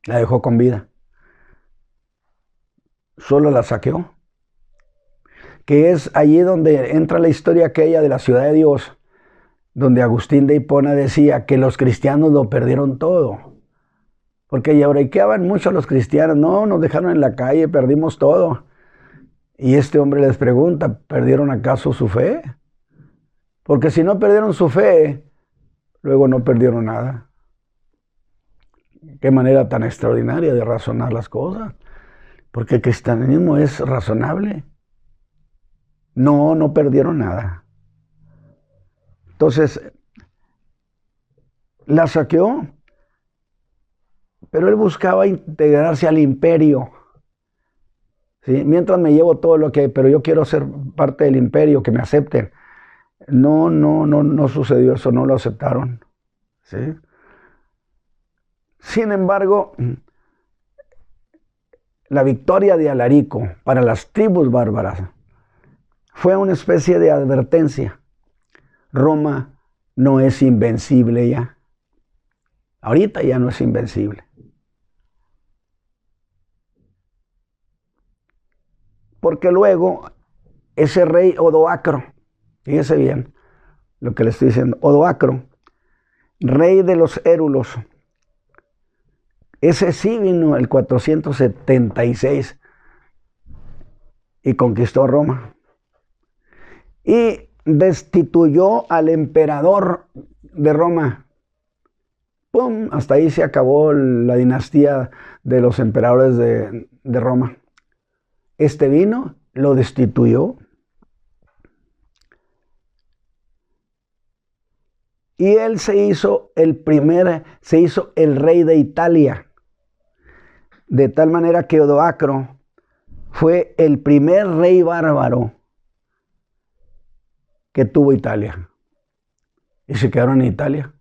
la dejó con vida, solo la saqueó, que es allí donde entra la historia aquella de la ciudad de Dios, donde Agustín de Hipona decía que los cristianos lo perdieron todo, porque lloriqueaban mucho los cristianos, no, nos dejaron en la calle, perdimos todo. Y este hombre les pregunta, ¿perdieron acaso su fe? Porque si no perdieron su fe, luego no perdieron nada. Qué manera tan extraordinaria de razonar las cosas. Porque el cristianismo es razonable. No, no perdieron nada. Entonces, la saqueó, pero él buscaba integrarse al imperio. ¿Sí? Mientras me llevo todo lo que hay, pero yo quiero ser parte del imperio, que me acepten. No sucedió eso, no lo aceptaron. ¿Sí? Sin embargo, la victoria de Alarico para las tribus bárbaras fue una especie de advertencia. Roma no es invencible ya. Ahorita ya no es invencible. Porque luego ese rey Odoacro, fíjese bien lo que le estoy diciendo, Odoacro, rey de los Érulos, ese sí vino el 476 y conquistó Roma. Y destituyó al emperador de Roma. ¡Pum! Hasta ahí se acabó la dinastía de los emperadores de Roma. Este vino, lo destituyó. Y él se hizo el rey de Italia. De tal manera que Odoacro fue el primer rey bárbaro que tuvo Italia. Y se quedaron en Italia.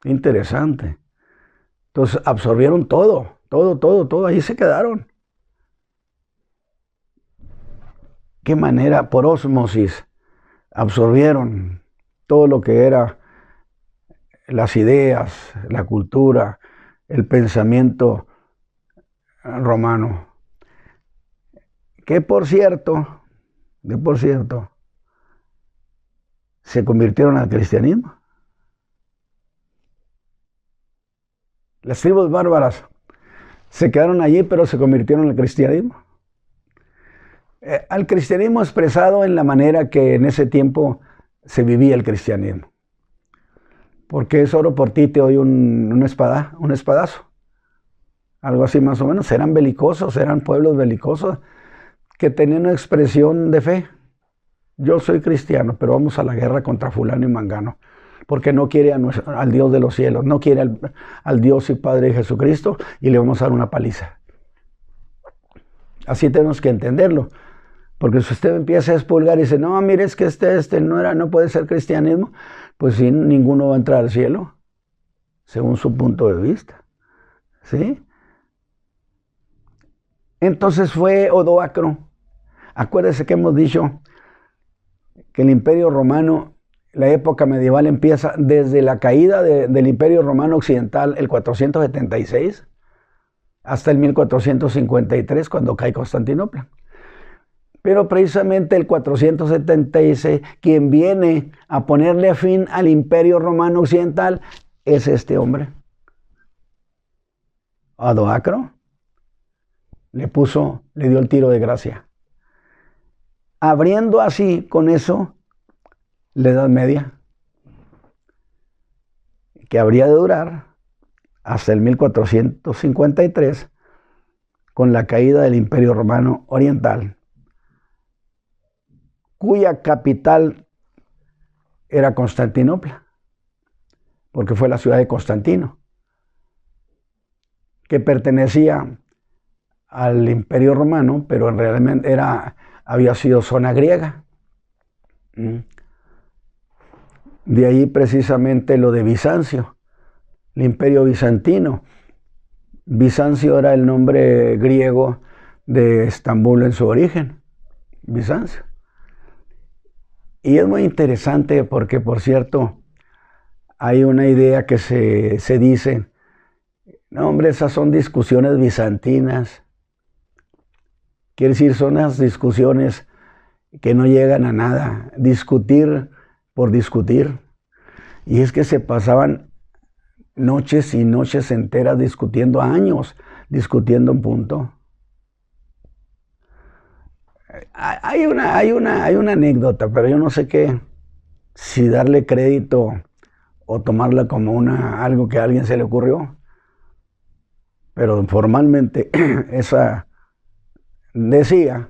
Interesante. Entonces absorbieron todo, ahí se quedaron. Qué manera, por ósmosis, absorbieron todo lo que era las ideas, la cultura, el pensamiento romano. que por cierto, se convirtieron al cristianismo. Las tribus bárbaras se quedaron allí, pero se convirtieron al cristianismo. Al cristianismo expresado en la manera que en ese tiempo se vivía el cristianismo. Porque es oro por ti, te doy un espadazo. Algo así más o menos. Eran belicosos, eran pueblos belicosos que tenían una expresión de fe. Yo soy cristiano, pero vamos a la guerra contra fulano y mangano. Porque no quiere al Dios de los cielos, no quiere al Dios y Padre de Jesucristo, y le vamos a dar una paliza. Así tenemos que entenderlo. Porque si usted empieza a expulgar y dice, no, mire, es que no puede ser cristianismo, pues sí, ninguno va a entrar al cielo, según su punto de vista. ¿Sí? Entonces fue Odoacro. Acuérdese que hemos dicho que el Imperio Romano, la época medieval empieza desde la caída del Imperio Romano Occidental, el 476, hasta el 1453, cuando cae Constantinopla. Pero precisamente el 476, quien viene a ponerle fin al Imperio Romano Occidental, es este hombre. Odoacro le dio el tiro de gracia. Abriendo así con eso la Edad Media, que habría de durar hasta el 1453, con la caída del Imperio Romano Oriental, cuya capital era Constantinopla, porque fue la ciudad de Constantino, que pertenecía al Imperio Romano, pero realmente había sido zona griega. De ahí precisamente lo de Bizancio, el Imperio Bizantino. Bizancio era el nombre griego de Estambul en su origen, Bizancio. Y es muy interesante porque, por cierto, hay una idea que se dice, no, hombre, esas son discusiones bizantinas. Quiere decir, son las discusiones que no llegan a nada, discutir por discutir. Y es que se pasaban noches y noches enteras discutiendo, años discutiendo un punto. Hay una anécdota, pero yo no sé si darle crédito o tomarla como algo que a alguien se le ocurrió. Pero formalmente esa decía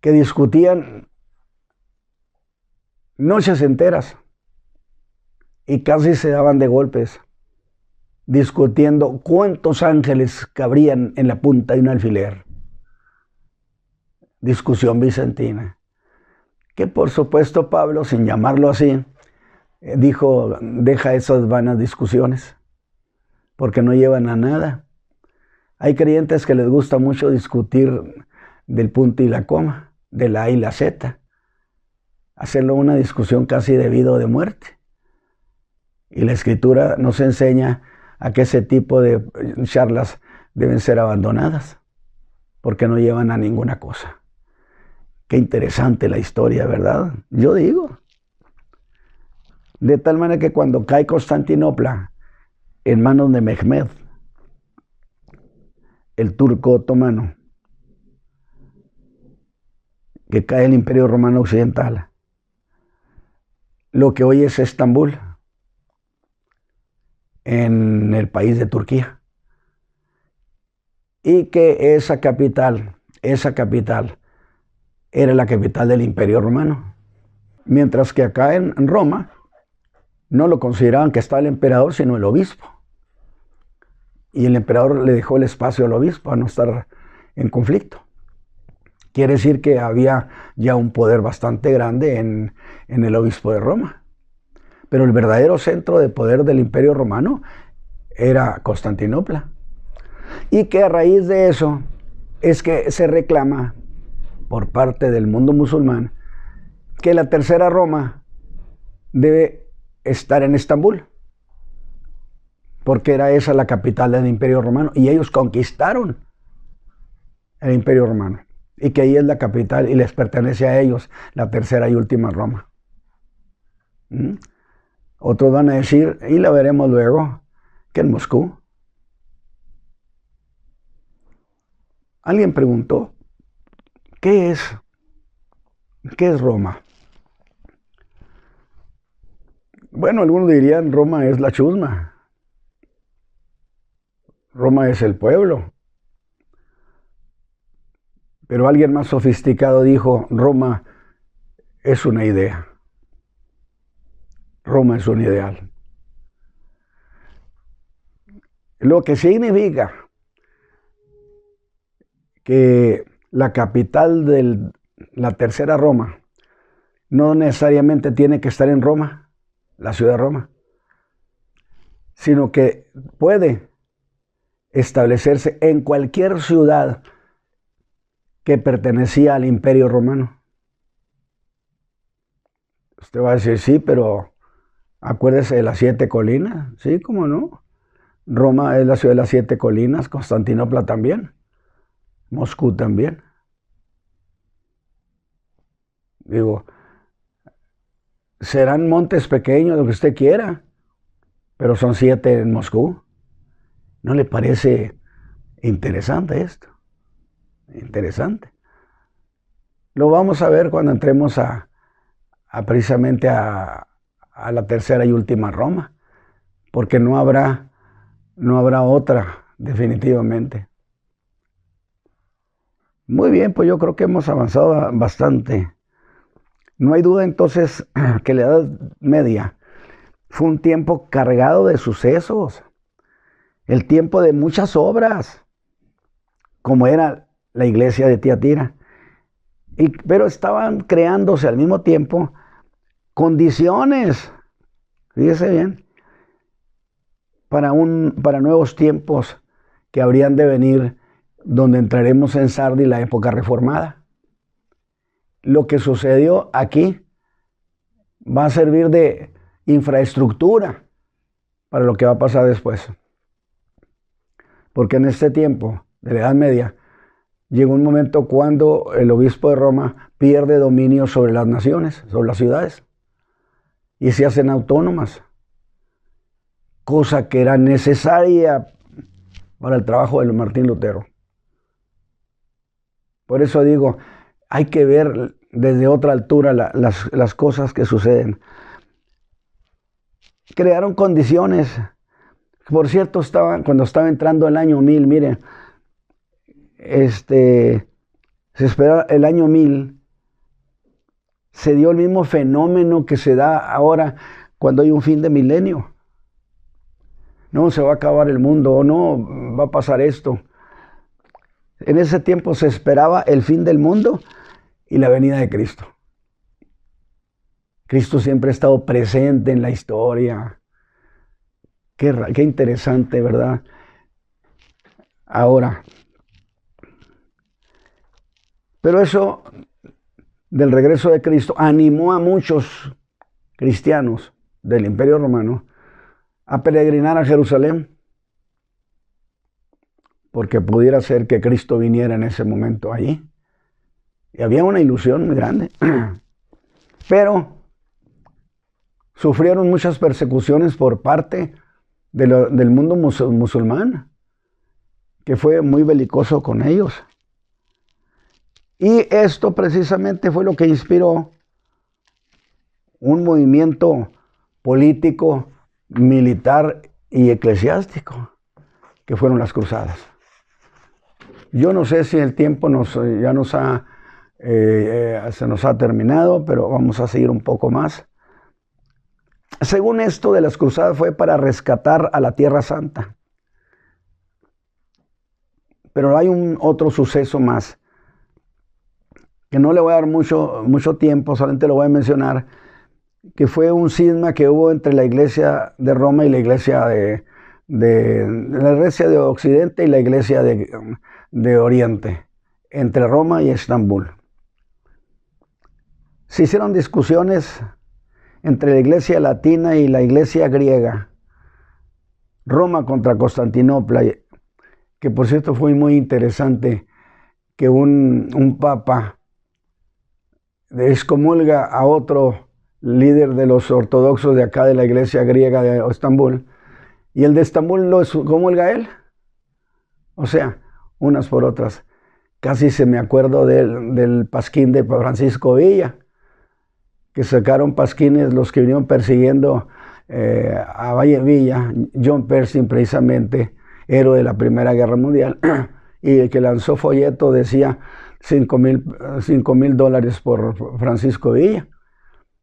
que discutían noches enteras y casi se daban de golpes, discutiendo cuántos ángeles cabrían en la punta de un alfiler. Discusión bizantina, que por supuesto Pablo, sin llamarlo así, dijo, deja esas vanas discusiones, porque no llevan a nada. Hay creyentes que les gusta mucho discutir del punto y la coma, de la A y la Z, hacerlo una discusión casi de vida o de muerte. Y la Escritura nos enseña a que ese tipo de charlas deben ser abandonadas, porque no llevan a ninguna cosa. Qué interesante la historia, ¿verdad? Yo digo. De tal manera que cuando cae Constantinopla en manos de Mehmed, el turco otomano, que cae el Imperio Romano Occidental, lo que hoy es Estambul, en el país de Turquía, y que esa capital era la capital del Imperio Romano, mientras que acá en Roma no lo consideraban que estaba el emperador, sino el obispo, y el emperador le dejó el espacio al obispo a no estar en conflicto. Quiere decir que había ya un poder bastante grande en el obispo de Roma. Pero el verdadero centro de poder del Imperio Romano era Constantinopla. Y que a raíz de eso es que se reclama por parte del mundo musulmán que la tercera Roma debe estar en Estambul, porque era esa la capital del Imperio Romano, y ellos conquistaron el Imperio Romano, y que ahí es la capital y les pertenece a ellos la tercera y última Roma. ¿Mm? Otros van a decir, y la veremos luego, que en Moscú. Alguien preguntó, ¿qué es Roma? Bueno, algunos dirían Roma es la chusma. Roma es el pueblo. Pero alguien más sofisticado dijo, Roma es una idea. Roma es un ideal. Lo que significa que la capital de la tercera Roma no necesariamente tiene que estar en Roma, la ciudad de Roma, sino que puede establecerse en cualquier ciudad que pertenecía al Imperio Romano. Usted va a decir, sí, pero acuérdese de las 7 colinas. Sí, ¿cómo no? Roma es la ciudad de las 7 colinas, Constantinopla también, Moscú también. Digo, serán montes pequeños, lo que usted quiera, pero son 7 en Moscú. ¿No le parece interesante esto? Interesante. Lo vamos a ver cuando entremos precisamente a la tercera y última Roma, porque no habrá otra, definitivamente. Muy bien, pues yo creo que hemos avanzado bastante. No hay duda entonces que la Edad Media fue un tiempo cargado de sucesos, el tiempo de muchas obras, como era la iglesia de Tiatira. Pero estaban creándose al mismo tiempo condiciones, fíjese bien, para nuevos tiempos que habrían de venir, donde entraremos en Sardi, la época reformada. Lo que sucedió aquí va a servir de infraestructura para lo que va a pasar después. Porque en este tiempo de la Edad Media llegó un momento cuando el obispo de Roma pierde dominio sobre las naciones, sobre las ciudades, y se hacen autónomas, cosa que era necesaria para el trabajo de Martín Lutero. Por eso digo, hay que ver desde otra altura las cosas que suceden. Crearon condiciones. Por cierto, cuando estaba entrando el año 1000, miren, se espera el año 1000, se dio el mismo fenómeno que se da ahora cuando hay un fin de milenio. No, se va a acabar el mundo, o no, va a pasar esto. En ese tiempo se esperaba el fin del mundo y la venida de Cristo. Cristo siempre ha estado presente en la historia. Qué interesante, ¿verdad? Ahora, pero eso del regreso de Cristo animó a muchos cristianos del Imperio Romano a peregrinar a Jerusalén, porque pudiera ser que Cristo viniera en ese momento allí. Y había una ilusión muy grande. Pero sufrieron muchas persecuciones por parte del mundo musulmán, que fue muy belicoso con ellos. Y esto precisamente fue lo que inspiró un movimiento político, militar y eclesiástico, que fueron las cruzadas. Yo no sé si el tiempo se nos ha terminado, pero vamos a seguir un poco más. Según esto de las cruzadas fue para rescatar a la Tierra Santa. Pero hay otro suceso más, que no le voy a dar mucho tiempo, solamente lo voy a mencionar, que fue un cisma que hubo entre la iglesia de Roma y la iglesia la iglesia de Occidente y la iglesia de Oriente, entre Roma y Estambul. Se hicieron discusiones entre la iglesia latina y la iglesia griega. Roma contra Constantinopla, que por cierto fue muy interesante, que un papa excomulga a otro líder de los ortodoxos de acá de la iglesia griega de Estambul, y el de Estambul lo excomulga a él. O sea, unas por otras. Casi se me acuerdo del pasquín de Francisco Villa, que sacaron pasquines los que vinieron persiguiendo a Valle Villa, John Pershing precisamente, héroe de la Primera Guerra Mundial, y el que lanzó folleto decía $5,000 por Francisco Villa.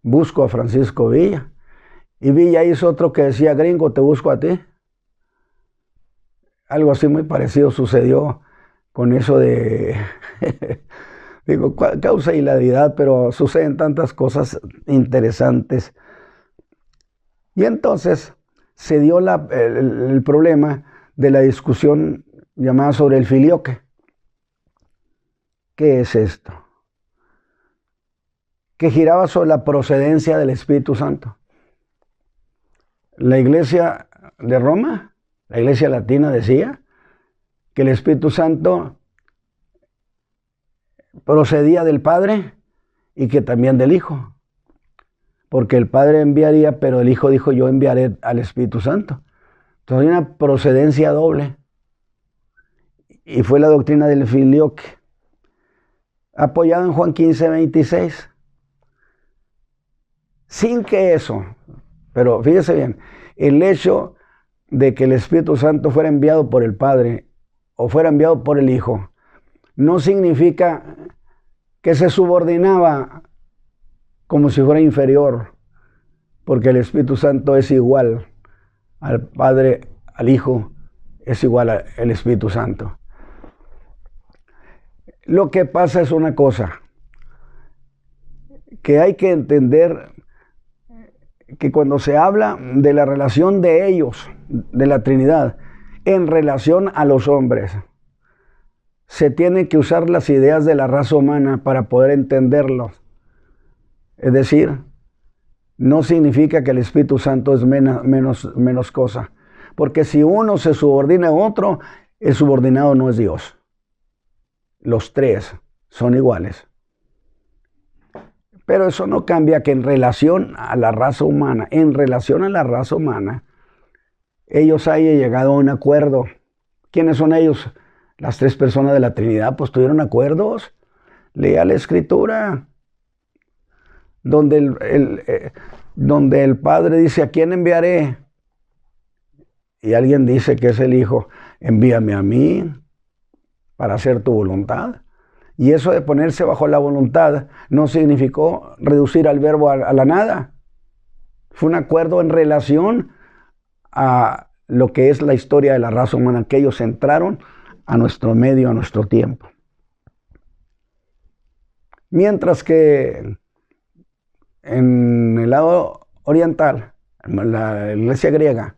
Busco a Francisco Villa. Y Villa hizo otro que decía, gringo, te busco a ti. Algo así muy parecido sucedió con eso de, digo, causa hilaridad, pero suceden tantas cosas interesantes. Y entonces se dio el problema de la discusión llamada sobre el filioque. ¿Qué es esto? Que giraba sobre la procedencia del Espíritu Santo. La iglesia de Roma, la iglesia latina, decía que el Espíritu Santo procedía del Padre y que también del Hijo. Porque el Padre enviaría, pero el Hijo dijo, yo enviaré al Espíritu Santo. Entonces hay una procedencia doble. Y fue la doctrina del filioque, apoyada en Juan 15:26. Sin que eso, pero fíjese bien, el hecho de que el Espíritu Santo fuera enviado por el Padre o fuera enviado por el Hijo, no significa que se subordinaba como si fuera inferior, porque el Espíritu Santo es igual al Padre, al Hijo, es igual al Espíritu Santo. Lo que pasa es una cosa, que hay que entender que cuando se habla de la relación de ellos, de la Trinidad, en relación a los hombres, se tienen que usar las ideas de la raza humana para poder entenderlos. Es decir, no significa que el Espíritu Santo es menos cosa, porque si uno se subordina a otro, el subordinado no es Dios. Los tres son iguales. Pero eso no cambia que en relación a la raza humana, ellos hayan llegado a un acuerdo. ¿Quiénes son ellos? Las tres personas de la Trinidad, pues tuvieron acuerdos. Lea la Escritura, donde el Padre dice, ¿a quién enviaré? Y alguien dice que es el Hijo, envíame a mí para hacer tu voluntad. Y eso de ponerse bajo la voluntad no significó reducir al verbo a la nada. Fue un acuerdo en relación a lo que es la historia de la raza humana, que ellos entraron a nuestro medio, a nuestro tiempo. Mientras que en el lado oriental, la iglesia griega,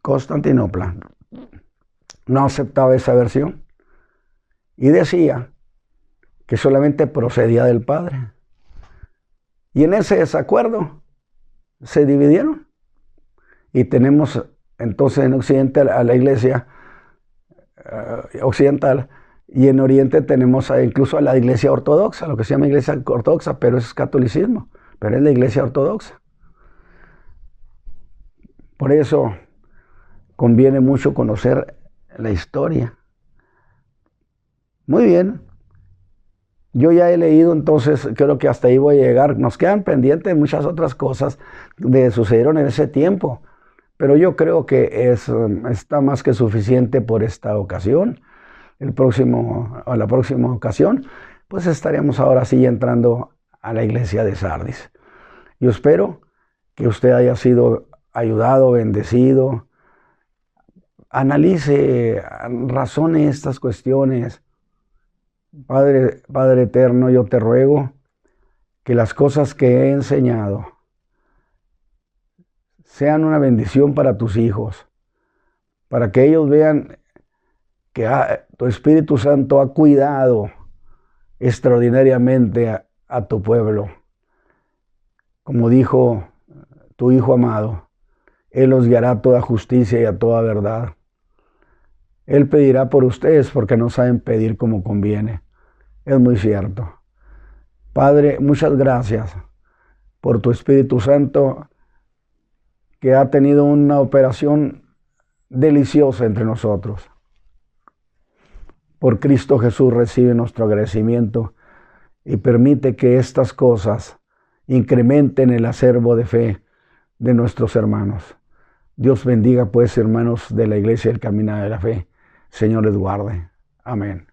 Constantinopla, no aceptaba esa versión y decía que solamente procedía del Padre. Y en ese desacuerdo se dividieron. Y tenemos entonces en Occidente a la iglesia occidental, y en Oriente tenemos incluso a la iglesia ortodoxa, lo que se llama iglesia ortodoxa, pero es catolicismo, pero es la iglesia ortodoxa. Por eso conviene mucho conocer la historia. Muy bien. Yo ya he leído, entonces creo que hasta ahí voy a llegar. Nos quedan pendientes muchas otras cosas que sucedieron en ese tiempo, pero yo creo que está más que suficiente por esta ocasión. La próxima ocasión, pues estaremos ahora sí entrando a la iglesia de Sardis. Yo espero que usted haya sido ayudado, bendecido. Analice, razone estas cuestiones. Padre eterno, yo te ruego que las cosas que he enseñado sean una bendición para tus hijos, para que ellos vean que tu Espíritu Santo ha cuidado extraordinariamente a tu pueblo. Como dijo tu Hijo amado, Él los guiará a toda justicia y a toda verdad. Él pedirá por ustedes porque no saben pedir como conviene. Es muy cierto. Padre, muchas gracias por tu Espíritu Santo que ha tenido una operación deliciosa entre nosotros. Por Cristo Jesús recibe nuestro agradecimiento y permite que estas cosas incrementen el acervo de fe de nuestros hermanos. Dios bendiga pues, hermanos de la Iglesia del Camino de la Fe. Señor les guarde. Amén.